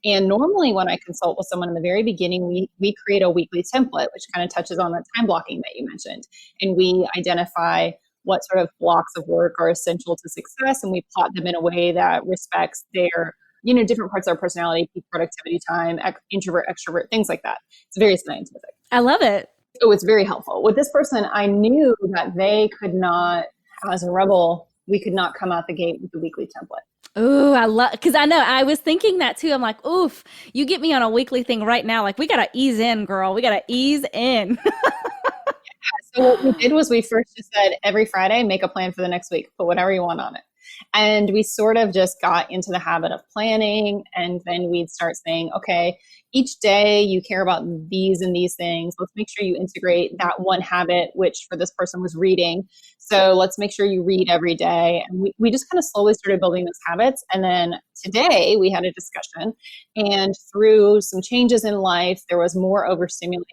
And normally when I consult with someone in the very beginning, we create a weekly template, which kind of touches on the time blocking that you mentioned. And we identify what sort of blocks of work are essential to success. And we plot them in a way that respects their, you know, different parts of our personality, peak productivity time, introvert, extrovert, things like that. It's very scientific. I love it. Oh, it's very helpful. With this person, I knew that they could not, as a rebel, we could not come out the gate with the weekly template. Ooh, I love, because I know I was thinking that too. I'm like, oof, you get me on a weekly thing right now. Like, we got to ease in, girl. We got to ease in. So what we did was we first just said every Friday, make a plan for the next week, put whatever you want on it. And we sort of just got into the habit of planning. And then we'd start saying, okay, each day you care about these and these things. Let's make sure you integrate that one habit, which for this person was reading. So let's make sure you read every day. And we just kind of slowly started building those habits. And then today we had a discussion. And through some changes in life, there was more overstimulation.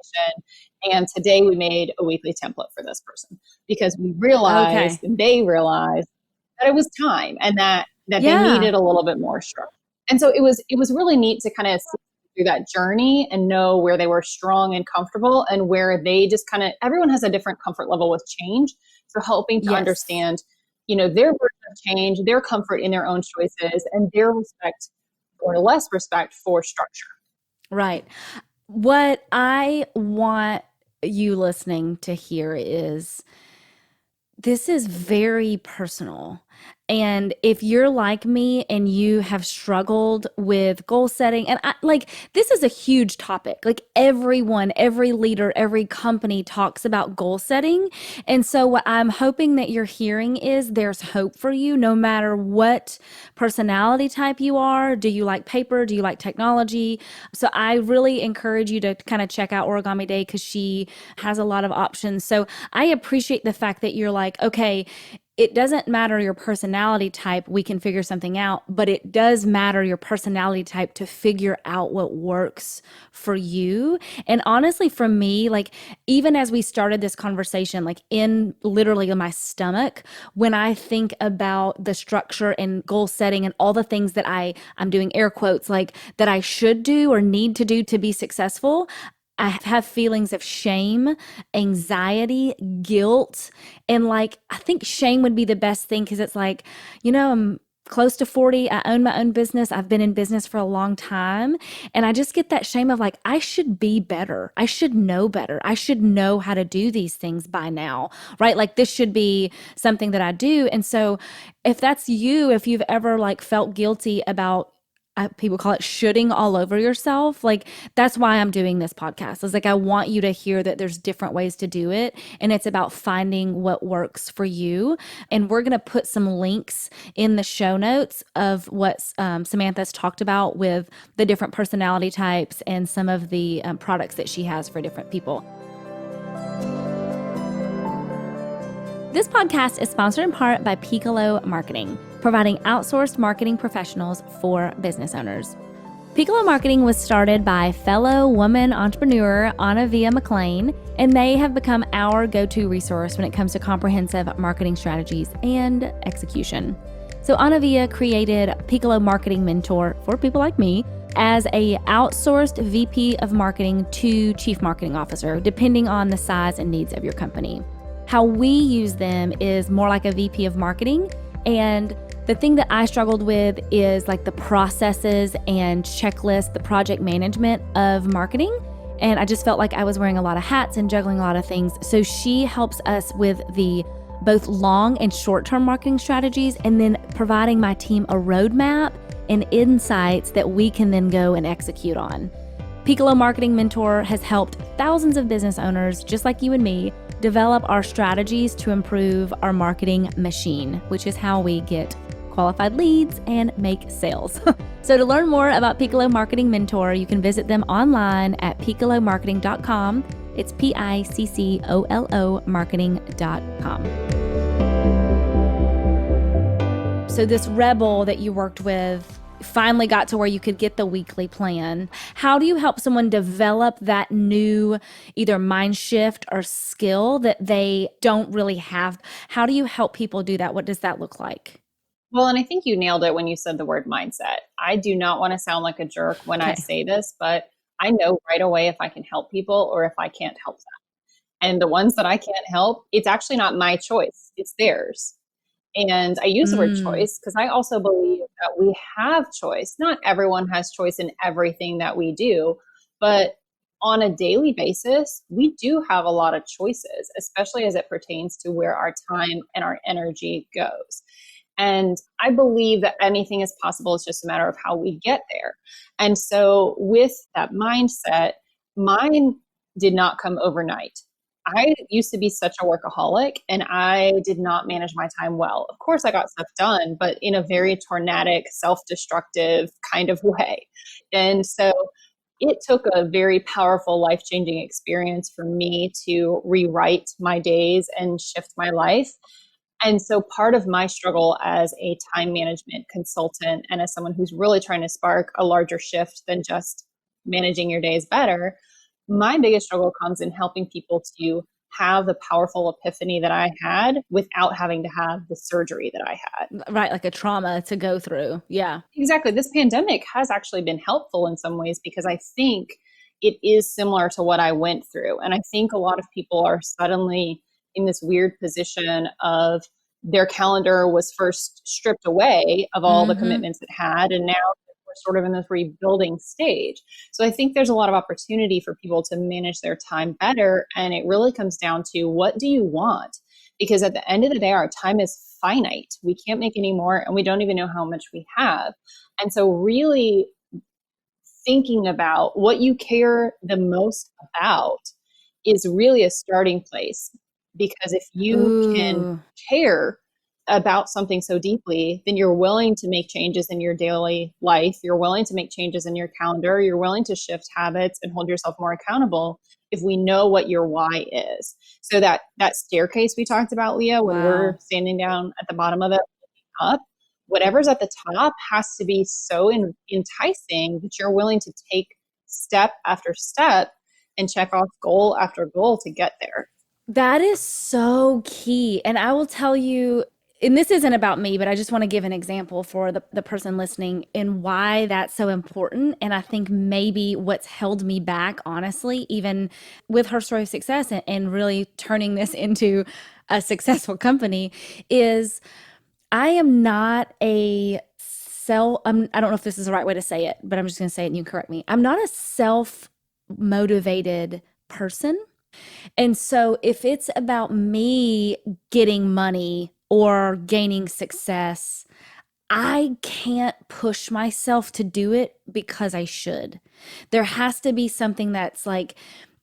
And today we made a weekly template for this person because we realized, and they realized, that it was time and that they needed a little bit more structure. And so it was really neat to kind of see through that journey and know where they were strong and comfortable and where they just kind of, everyone has a different comfort level with change. So helping to understand, you know, their version of change, their comfort in their own choices, and their respect or less respect for structure. Right. What I want you listening to hear is this is very personal. And if you're like me and you have struggled with goal setting, and this is a huge topic. Like everyone, every leader, every company talks about goal setting. And so what I'm hoping that you're hearing is there's hope for you no matter what personality type you are. Do you like paper? Do you like technology? So I really encourage you to kind of check out Origami Day because she has a lot of options. So I appreciate the fact that you're like, okay, it doesn't matter your personality type, we can figure something out, but it does matter your personality type to figure out what works for you. And honestly, for me, like even as we started this conversation, like in literally my stomach, when I think about the structure and goal setting and all the things that I'm doing air quotes, like that I should do or need to do to be successful, I have feelings of shame, anxiety, guilt. And like, I think shame would be the best thing because it's like, I'm close to 40. I own my own business. I've been in business for a long time. And I just get that shame of like, I should be better. I should know better. I should know how to do these things by now, right? Like this should be something that I do. And so if that's you, if you've ever like felt guilty about people call it shoulding all over yourself. Like that's why I'm doing this podcast. It's like, I want you to hear that there's different ways to do it. And it's about finding what works for you. And we're going to put some links in the show notes of what Samantha's talked about with the different personality types and some of the products that she has for different people. This podcast is sponsored in part by Piccolo Marketing, providing outsourced marketing professionals for business owners. Piccolo Marketing was started by fellow woman entrepreneur Anavia McLean, and they have become our go-to resource when it comes to comprehensive marketing strategies and execution. So Anavia created Piccolo Marketing Mentor for people like me as a outsourced VP of marketing to chief marketing officer, depending on the size and needs of your company. How we use them is more like a VP of marketing. And the thing that I struggled with is like the processes and checklists, the project management of marketing. And I just felt like I was wearing a lot of hats and juggling a lot of things. So she helps us with the both long and short-term marketing strategies, and then providing my team a roadmap and insights that we can then go and execute on. Piccolo Marketing Mentor has helped thousands of business owners just like you and me develop our strategies to improve our marketing machine, which is how we get qualified leads and make sales. So to learn more about Piccolo Marketing Mentor, you can visit them online at piccolomarketing.com. It's Piccolo marketing.com. So this Rebel that you worked with finally got to where you could get the weekly plan. How do you help someone develop that new either mind shift or skill that they don't really have? How do you help people do that? What does that look like? Well, and I think you nailed it when you said the word mindset. I do not want to sound like a jerk when I say this, but I know right away if I can help people or if I can't help them. And the ones that I can't help, it's actually not my choice, it's theirs. And I use the word choice because I also believe that we have choice. Not everyone has choice in everything that we do, but on a daily basis, we do have a lot of choices, especially as it pertains to where our time and our energy goes. And I believe that anything is possible. It's just a matter of how we get there. And so with that mindset, mine did not come overnight. I used to be such a workaholic and I did not manage my time well. Of course, I got stuff done, but in a very tornadic, self-destructive kind of way. And so it took a very powerful, life-changing experience for me to rewrite my days and shift my life. And so part of my struggle as a time management consultant and as someone who's really trying to spark a larger shift than just managing your days better, my biggest struggle comes in helping people to have the powerful epiphany that I had without having to have the surgery that I had. Right, like a trauma to go through. Yeah. Exactly. This pandemic has actually been helpful in some ways because I think it is similar to what I went through. And I think a lot of people are suddenly in this weird position of their calendar was first stripped away of all the commitments it had, and now we're sort of in this rebuilding stage. So I think there's a lot of opportunity for people to manage their time better. And it really comes down to, what do you want? because at the end of the day, our time is finite. We can't make any more, and we don't even know how much we have. And so really thinking about what you care the most about is really a starting place. Because if you can Ooh. care about something so deeply, then you're willing to make changes in your daily life. You're willing to make changes in your calendar. You're willing to shift habits and hold yourself more accountable if we know what your why is. So that staircase we talked about, Leah, when we're Wow. standing down at the bottom of it, looking up, whatever's at the top has to be so enticing that you're willing to take step after step and check off goal after goal to get there. That is so key. And I will tell you, and this isn't about me, but I just want to give an example for the person listening and why that's so important. And I think maybe what's held me back, honestly, even with her story of success and really turning this into a successful company, is I am not I don't know if this is the right way to say it, but I'm just going to say it and you correct me. I'm not a self motivated person. And so if it's about me getting money or gaining success, I can't push myself to do it because I should. There has to be something that's like,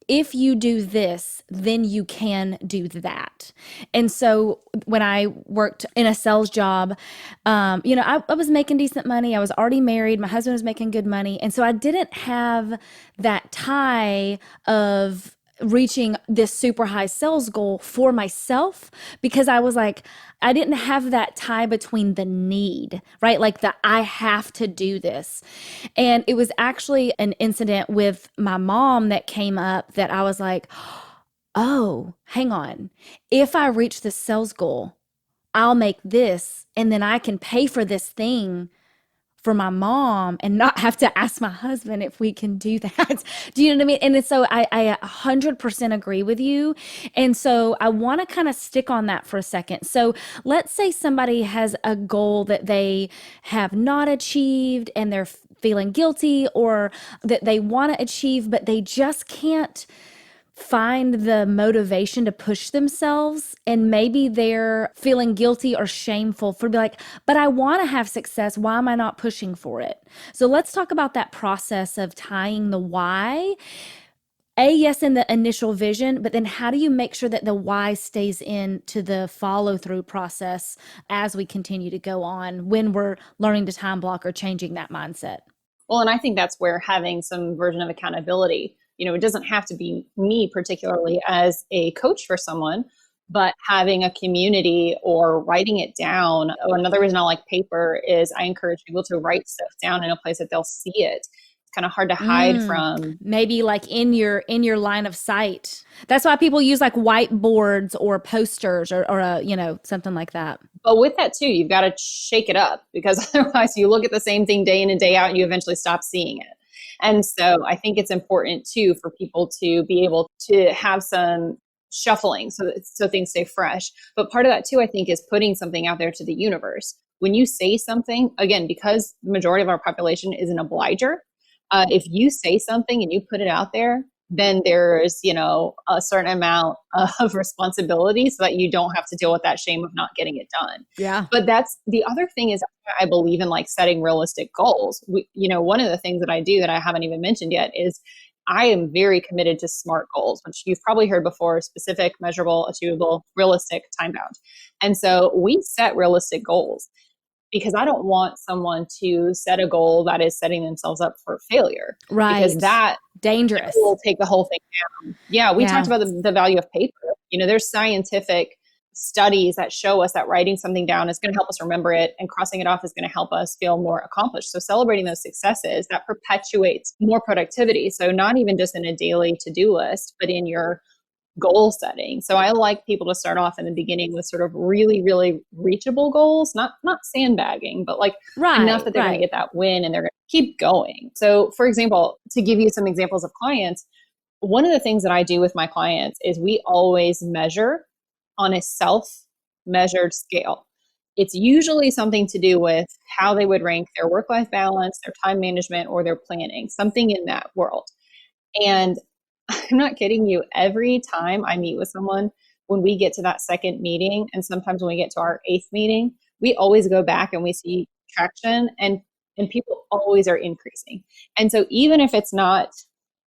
if you do this, then you can do that. And so when I worked in a sales job, I was making decent money. I was already married. My husband was making good money. And so I didn't have that tie of reaching this super high sales goal for myself because I was like, I didn't have that tie between the need, right? Like the I have to do this. And it was actually an incident with my mom that came up that I was like, oh, hang on. If I reach the sales goal, I'll make this and then I can pay for this thing for my mom and not have to ask my husband if we can do that. Do you know what I mean? And so I 100% agree with you. And so I want to kind of stick on that for a second. So let's say somebody has a goal that they have not achieved and they're feeling guilty, or that they want to achieve, but they just can't find the motivation to push themselves, and maybe they're feeling guilty or shameful for be like, but I want to have success, why am I not pushing for it? So let's talk about that process of tying the why, yes, in the initial vision, but then how do you make sure that the why stays in to the follow through process as we continue to go on when we're learning to time block or changing that mindset? Well, and I think that's where having some version of accountability, it doesn't have to be me particularly as a coach for someone, but having a community or writing it down. Another reason I like paper is I encourage people to write stuff down in a place that they'll see it. It's kind of hard to hide from. Maybe like in your line of sight. That's why people use like whiteboards or posters or something like that. But with that too, you've got to shake it up, because otherwise you look at the same thing day in and day out and you eventually stop seeing it. And so I think it's important too for people to be able to have some shuffling so things stay fresh. But part of that too, I think, is putting something out there to the universe. When you say something, again, because the majority of our population is an obliger, if you say something and you put it out there, then there's, a certain amount of responsibility so that you don't have to deal with that shame of not getting it done. Yeah. But that's the other thing is I believe in like setting realistic goals. One of the things that I do that I haven't even mentioned yet is I am very committed to SMART goals, which you've probably heard before: specific, measurable, achievable, realistic, time bound. And so we set realistic goals, because I don't want someone to set a goal that is setting themselves up for failure. Right. Because that dangerous will take the whole thing down. Yeah, we talked about the value of paper. There's scientific studies that show us that writing something down is going to help us remember it, and crossing it off is going to help us feel more accomplished. So celebrating those successes, that perpetuates more productivity. So not even just in a daily to-do list, but in your goal setting. So I like people to start off in the beginning with sort of really, really reachable goals, not sandbagging, but like enough that they're going to get that win and they're going to keep going. So for example, to give you some examples of clients, one of the things that I do with my clients is we always measure on a self-measured scale. It's usually something to do with how they would rank their work-life balance, their time management, or their planning, something in that world. And I'm not kidding you. Every time I meet with someone, when we get to that second meeting, and sometimes when we get to our 8th meeting, we always go back and we see traction, and people always are increasing. And so even if it's not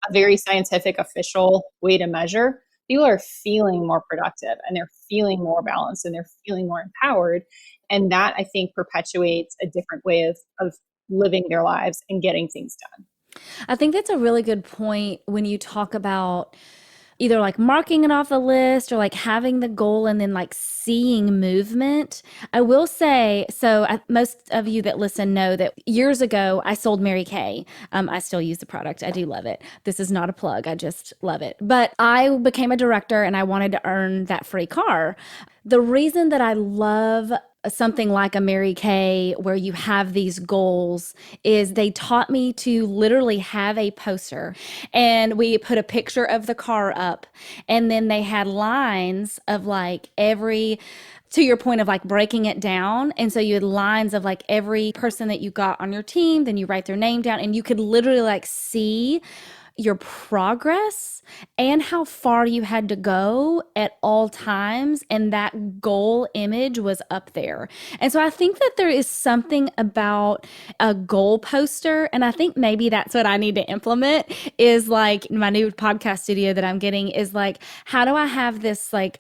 a very scientific official way to measure, people are feeling more productive and they're feeling more balanced and they're feeling more empowered. And that, I think, perpetuates a different way of living their lives and getting things done. I think that's a really good point when you talk about either like marking it off the list or like having the goal and then like seeing movement. I will say, so most of you that listen know that years ago I sold Mary Kay. I still use the product. I do love it. This is not a plug. I just love it. But I became a director and I wanted to earn that free car. The reason that I love something like a Mary Kay where you have these goals is they taught me to literally have a poster, and we put a picture of the car up, and then they had lines of like every, to your point of like breaking it down. And so you had lines of like every person that you got on your team, then you write their name down and you could literally like see your progress and how far you had to go at all times. And that goal image was up there. And so I think that there is something about a goal poster. And I think maybe that's what I need to implement is like my new podcast studio that I'm getting is like, how do I have this like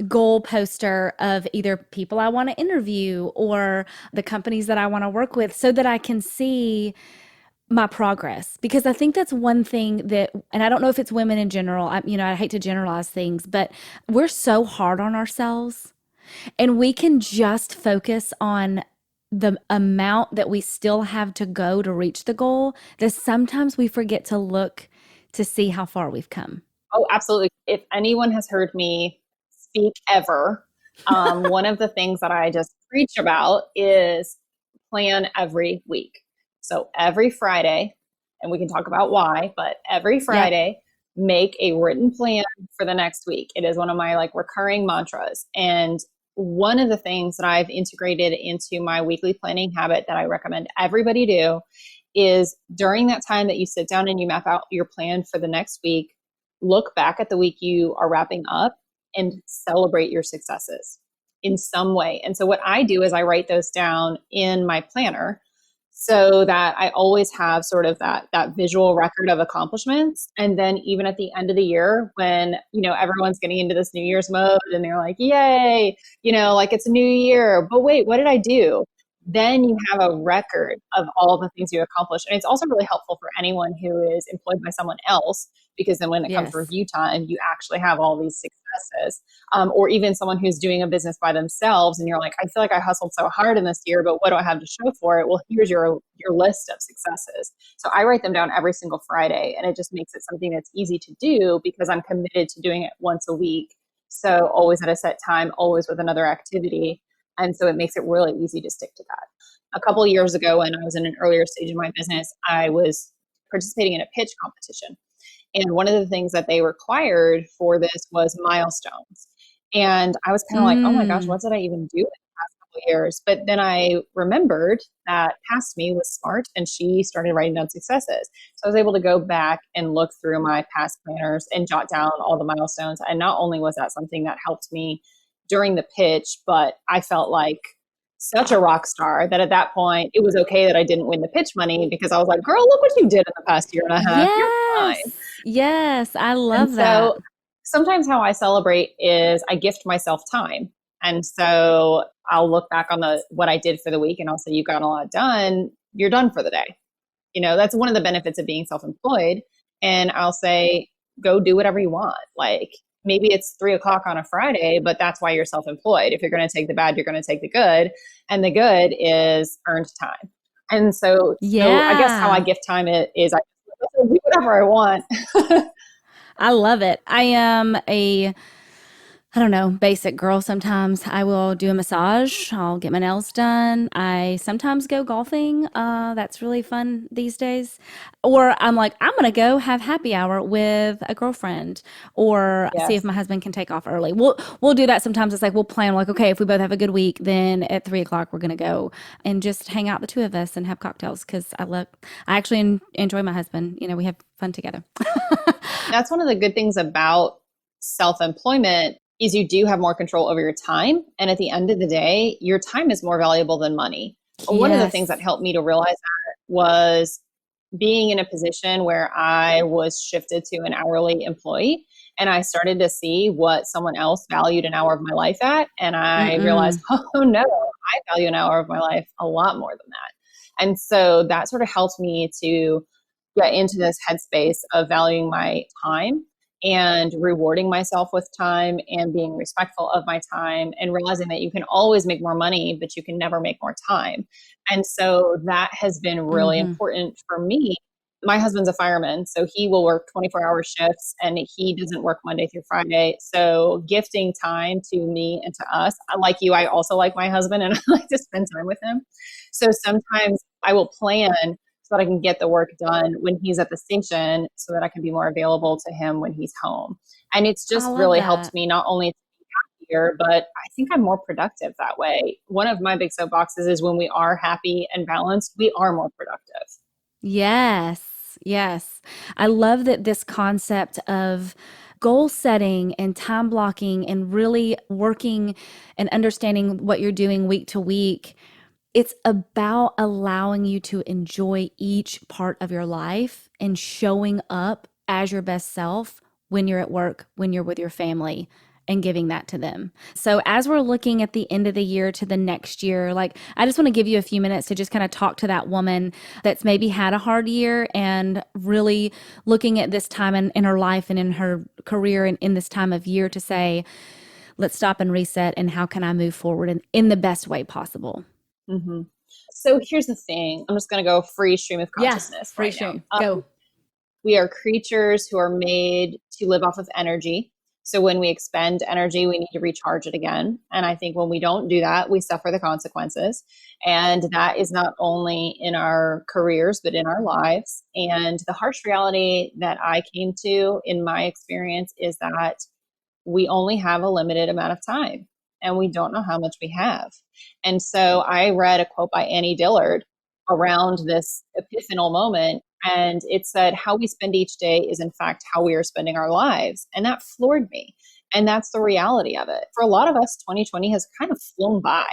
goal poster of either people I want to interview or the companies that I want to work with so that I can see my progress? Because I think that's one thing that, and I don't know if it's women in general, I hate to generalize things, but we're so hard on ourselves and we can just focus on the amount that we still have to go to reach the goal that sometimes we forget to look to see how far we've come. Oh, absolutely. If anyone has heard me speak ever, one of the things that I just preach about is plan every week. So every Friday, and we can talk about why, but every Friday, make a written plan for the next week. It is one of my like recurring mantras. And one of the things that I've integrated into my weekly planning habit that I recommend everybody do is during that time that you sit down and you map out your plan for the next week, look back at the week you are wrapping up and celebrate your successes in some way. And so what I do is I write those down in my planner so that I always have sort of that visual record of accomplishments. And then even at the end of the year, when, everyone's getting into this New Year's mode and they're like, yay, like it's a new year, but wait, what did I do? Then you have a record of all the things you accomplished. And it's also really helpful for anyone who is employed by someone else, because then when it comes to review time, you actually have all these successes. Or even someone who's doing a business by themselves and you're like, I feel like I hustled so hard in this year, but what do I have to show for it? Well, here's your list of successes. So I write them down every single Friday, and it just makes it something that's easy to do because I'm committed to doing it once a week. So always at a set time, always with another activity. And so it makes it really easy to stick to that. A couple of years ago, when I was in an earlier stage of my business, I was participating in a pitch competition. And one of the things that they required for this was milestones. And I was kind of like, oh my gosh, what did I even do in the past couple of years? But then I remembered that past me was smart and she started writing down successes. So I was able to go back and look through my past planners and jot down all the milestones. And not only was that something that helped me during the pitch, but I felt like such a rock star that at that point it was okay that I didn't win the pitch money because I was like, girl, look what you did in the past year and a half. Yes. You're fine. Yes. I love that. So sometimes how I celebrate is I gift myself time. And so I'll look back on what I did for the week and I'll say, you got a lot done. You're done for the day. That's one of the benefits of being self-employed. And I'll say, go do whatever you want. Like, maybe it's 3:00 on a Friday, but that's why you're self-employed. If you're going to take the bad, you're going to take the good. And the good is earned time. And so I guess how I gift time is I do whatever I want. I love it. I am basic girl. Sometimes I will do a massage. I'll get my nails done. I sometimes go golfing. That's really fun these days. Or I'm like, I'm going to go have happy hour with a girlfriend or see if my husband can take off early. We'll do that sometimes. It's like, we'll plan like, okay, if we both have a good week, then at 3:00, we're going to go and just hang out, the two of us, and have cocktails. Cause I actually enjoy my husband. We have fun together. That's one of the good things about self-employment is you do have more control over your time. And at the end of the day, your time is more valuable than money. One of the things Yes. that helped me to realize that was being in a position where I was shifted to an hourly employee, and I started to see what someone else valued an hour of my life at. And I realized, Mm-mm. oh no, I value an hour of my life a lot more than that. And so that sort of helped me to get into this headspace of valuing my time and rewarding myself with time and being respectful of my time and realizing that you can always make more money, but you can never make more time. And so that has been really Mm-hmm. important for me. My husband's a fireman, so he will work 24-hour shifts and he doesn't work Monday through Friday. So gifting time to me and to us, like you, I also like my husband and I like to spend time with him. So sometimes I will plan so that I can get the work done when he's at the station so that I can be more available to him when he's home. And it's I just love really helped that. me not only to be happier, but I think I'm more productive that way. One of my big soapboxes is when we are happy and balanced, we are more productive. Yes. Yes. I love that this concept of goal setting and time blocking and really working and understanding what you're doing week to week. It's about allowing you to enjoy each part of your life and showing up as your best self when you're at work, when you're with your family, and giving that to them. So, as we're looking at the end of the year to the next year, like I just want to give you a few minutes to just kind of talk to that woman that's maybe had a hard year and really looking at this time in her life and in her career and in this time of year to say, let's stop and reset. And how can I move forward in the best way possible? Mm-hmm. So here's the thing. I'm just going to go free stream of Yeah, consciousness free right now. stream. Go. We are creatures who are made to live off of energy. So when we expend energy, we need to recharge it again. And I think when we don't do that, we suffer the consequences. And that is not only in our careers, but in our lives. And the harsh reality that I came to in my experience is that we only have a limited amount of time and we don't know how much we have. And so I read a quote by Annie Dillard around this epiphanal moment. And it said, how we spend each day is, in fact, how we are spending our lives. And that floored me. And that's the reality of it. For a lot of us, 2020 has kind of flown by,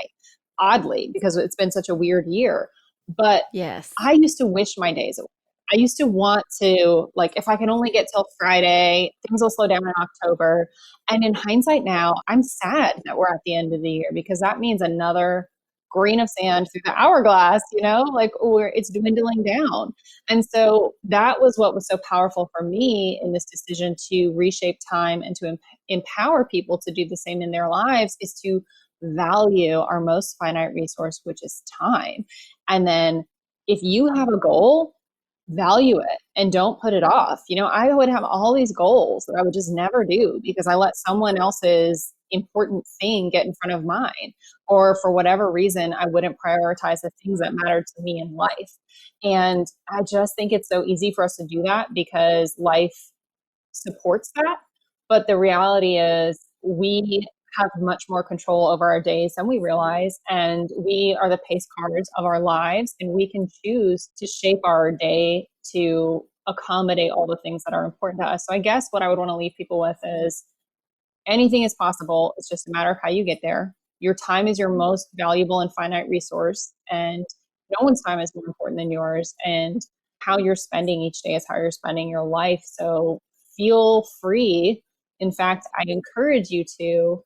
oddly, because it's been such a weird year. But Yes. I used to wish my days away. I used to want to, like, if I can only get till Friday, things will slow down in October. And in hindsight now, I'm sad that we're at the end of the year because that means another grain of sand through the hourglass, like it's dwindling down. And so that was what was so powerful for me in this decision to reshape time and to empower people to do the same in their lives is to value our most finite resource, which is time. And then if you have a goal, value it and don't put it off. I would have all these goals that I would just never do because I let someone else's important thing get in front of mine. Or for whatever reason, I wouldn't prioritize the things that mattered to me in life. And I just think it's so easy for us to do that because life supports that. But the reality is we have much more control over our days than we realize. And we are the pace cars of our lives. And we can choose to shape our day to accommodate all the things that are important to us. So I guess what I would want to leave people with is anything is possible. It's just a matter of how you get there. Your time is your most valuable and finite resource. And no one's time is more important than yours. And how you're spending each day is how you're spending your life. So feel free. In fact, I encourage you to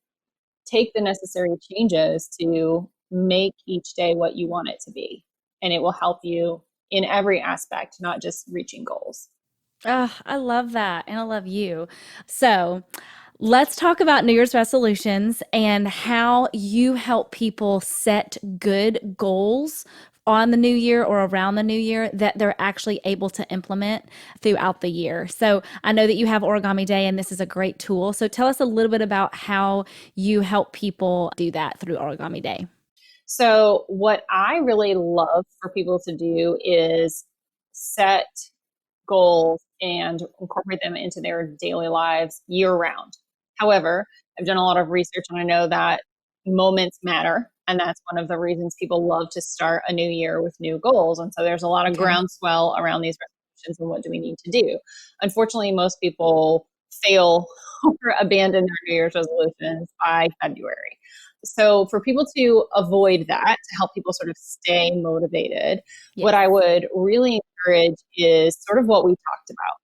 take the necessary changes to make each day what you want it to be. And it will help you in every aspect, not just reaching goals. Oh, I love that. And I love you. So let's talk about New Year's resolutions and how you help people set good goals on the new year or around the new year that they're actually able to implement throughout the year. So I know that you have Origami Day and this is a great tool. So tell us a little bit about how you help people do that through Origami Day. So what I really love for people to do is set goals and incorporate them into their daily lives year round. However, I've done a lot of research and I know that moments matter. And that's one of the reasons people love to start a new year with new goals. And so there's a lot of Okay. groundswell around these resolutions and what do we need to do. Unfortunately, most people fail or abandon their New Year's resolutions by February. So for people to avoid that, to help people sort of stay motivated, what I would really encourage is sort of what we talked about.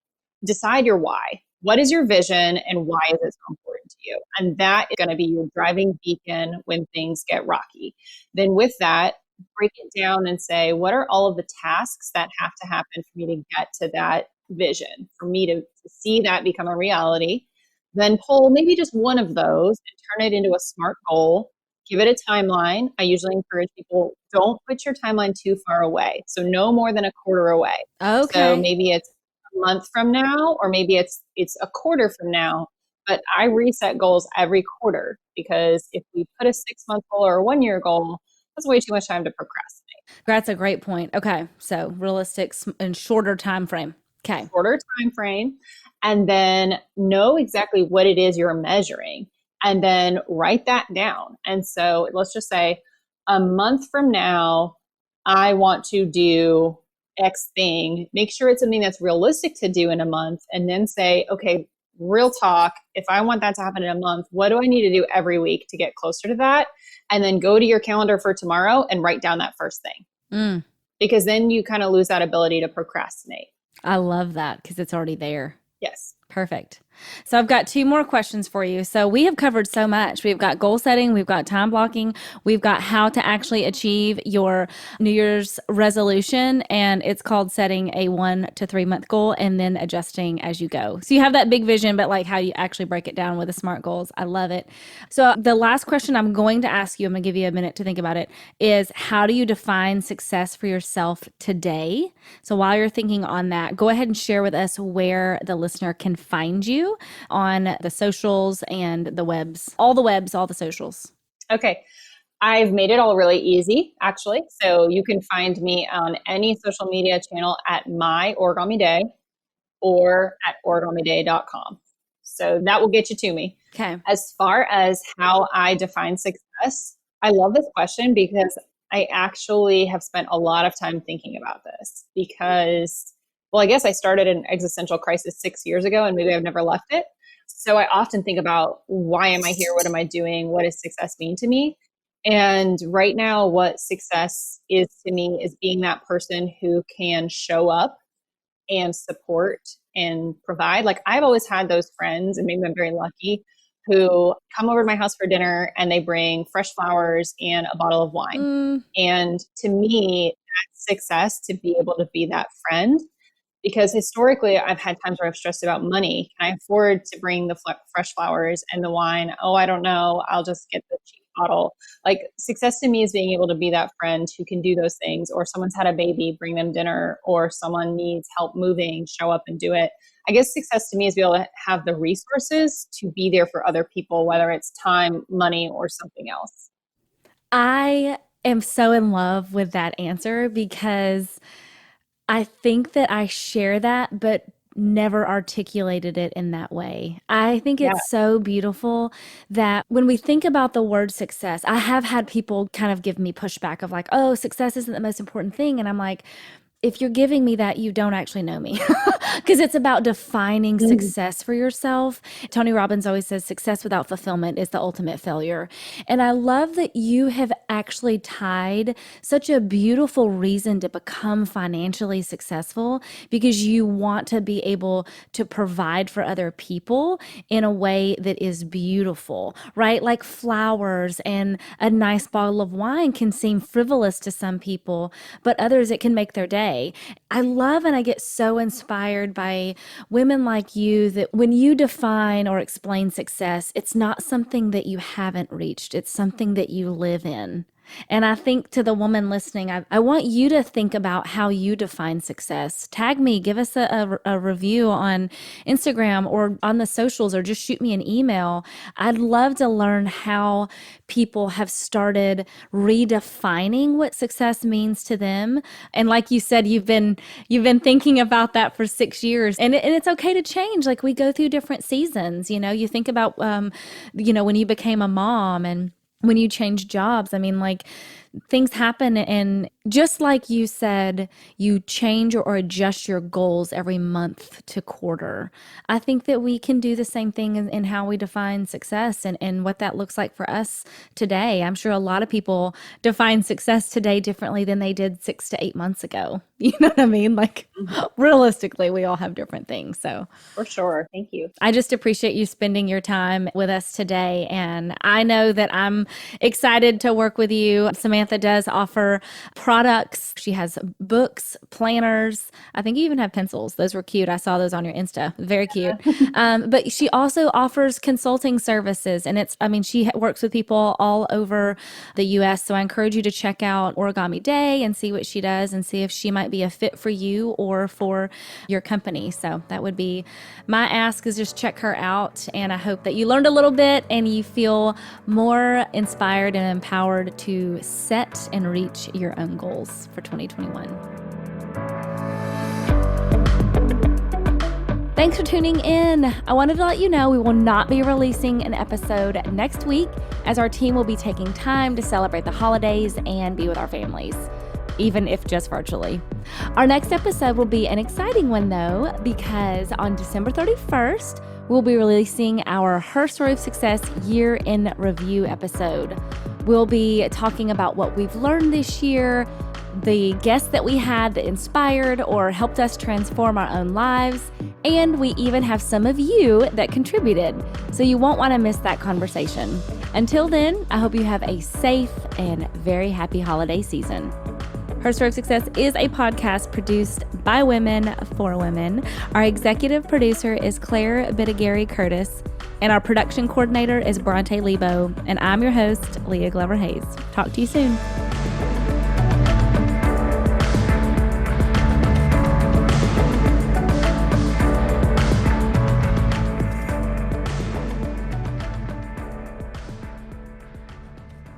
Decide your why. What is your vision and why is it so important to you? And that is going to be your driving beacon when things get rocky. Then with that, break it down and say, what are all of the tasks that have to happen for me to get to that vision, for me to see that become a reality? Then pull maybe just one of those and turn it into a SMART goal. Give it a timeline. I usually encourage people, don't put your timeline too far away. So no more than a quarter away. Okay. So maybe it's a month from now, or maybe it's a quarter from now. But I reset goals every quarter, because if we put a 6-month goal or a 1-year goal, that's way too much time to procrastinate. That's a great point. Okay. So realistic and shorter time frame. Okay. Shorter time frame. And then know exactly what it is you're measuring, and then write that down. And so let's just say a month from now, I want to do X thing. Make sure it's something that's realistic to do in a month, and then say, okay, real talk, if I want that to happen in a month, what do I need to do every week to get closer to that? And then go to your calendar for tomorrow and write down that first thing. Because then you kind of lose that ability to procrastinate. I love that, because it's already there. Yes. Perfect. So I've got 2 more questions for you. So we have covered so much. We've got goal setting, we've got time blocking, we've got how to actually achieve your New Year's resolution, and it's called setting a 1 to 3 month goal and then adjusting as you go. So you have that big vision, but like how you actually break it down with the SMART goals. I love it. So the last question I'm going to ask you, I'm going to give you a minute to think about it, is how do you define success for yourself today? So while you're thinking on that, go ahead and share with us where the listener can find you on the socials and the webs, all the socials. Okay. I've made it all really easy, actually. So you can find me on any social media channel at My Origami Day or at origamiday.com. So that will get you to me. Okay. As far as how I define success, I love this question because I actually have spent a lot of time thinking about this because, well, I guess I started an existential crisis 6 years ago and maybe I've never left it. So I often think about, why am I here? What am I doing? What does success mean to me? And right now, what success is to me is being that person who can show up and support and provide. Like, I've always had those friends, and maybe I'm very lucky, who come over to my house for dinner and they bring fresh flowers and a bottle of wine. And to me, that's success, to be able to be that friend. Because historically, I've had times where I've stressed about money. Can I afford to bring the fresh flowers and the wine? Oh, I don't know. I'll just get the cheap bottle. Like, success to me is being able to be that friend who can do those things. Or someone's had a baby, bring them dinner. Or someone needs help moving, show up and do it. I guess success to me is be able to have the resources to be there for other people, whether it's time, money, or something else. I am so in love with that answer because I think that I share that, but never articulated it in that way. I think it's so beautiful that when we think about the word success, I have had people kind of give me pushback of like, oh, success isn't the most important thing. And I'm like, if you're giving me that, you don't actually know me, because it's about defining success for yourself. Tony Robbins always says success without fulfillment is the ultimate failure. And I love that you have actually tied such a beautiful reason to become financially successful, because you want to be able to provide for other people in a way that is beautiful, right? Like flowers and a nice bottle of wine can seem frivolous to some people, but others it can make their day. I love and I get so inspired by women like you that when you define or explain success, it's not something that you haven't reached. It's something that you live in. And I think to the woman listening, I want you to think about how you define success. Tag me, give us a review on Instagram or on the socials, or just shoot me an email. I'd love to learn how people have started redefining what success means to them. And like you said, you've been thinking about that for 6 years, and it's okay to change. Like, we go through different seasons. You think about when you became a mom and when you change jobs. I mean, like, things happen. And just like you said, you change or adjust your goals every month to quarter. I think that we can do the same thing in how we define success and what that looks like for us today. I'm sure a lot of people define success today differently than they did 6 to 8 months ago. You know what I mean? Like realistically, we all have different things. So For sure. Thank you. I just appreciate you spending your time with us today. And I know that I'm excited to work with you. Samantha does offer products. She has books, planners. I think you even have pencils. Those were cute. I saw those on your Insta. Very cute. But she also offers consulting services. And she works with people all over the US. So I encourage you to check out Origami Day and see what she does and see if she might be a fit for you or for your company. So that would be my ask, is just check her out. And I hope that you learned a little bit and you feel more inspired and empowered to set and reach your own goals for 2021. Thanks for tuning in. I wanted to let you know we will not be releasing an episode next week, as our team will be taking time to celebrate the holidays and be with our families, even if just virtually. Our next episode will be an exciting one, though, because on December 31st, we'll be releasing our Her Story of Success Year in Review episode. We'll be talking about what we've learned this year, the guests that we had that inspired or helped us transform our own lives, and we even have some of you that contributed. So you won't want to miss that conversation. Until then, I hope you have a safe and very happy holiday season. Her Story of Success is a podcast produced by women for women. Our executive producer is Claire Bidigary Curtis, and our production coordinator is Bronte Lebo, and I'm your host, Leah Glover Hayes. Talk to you soon.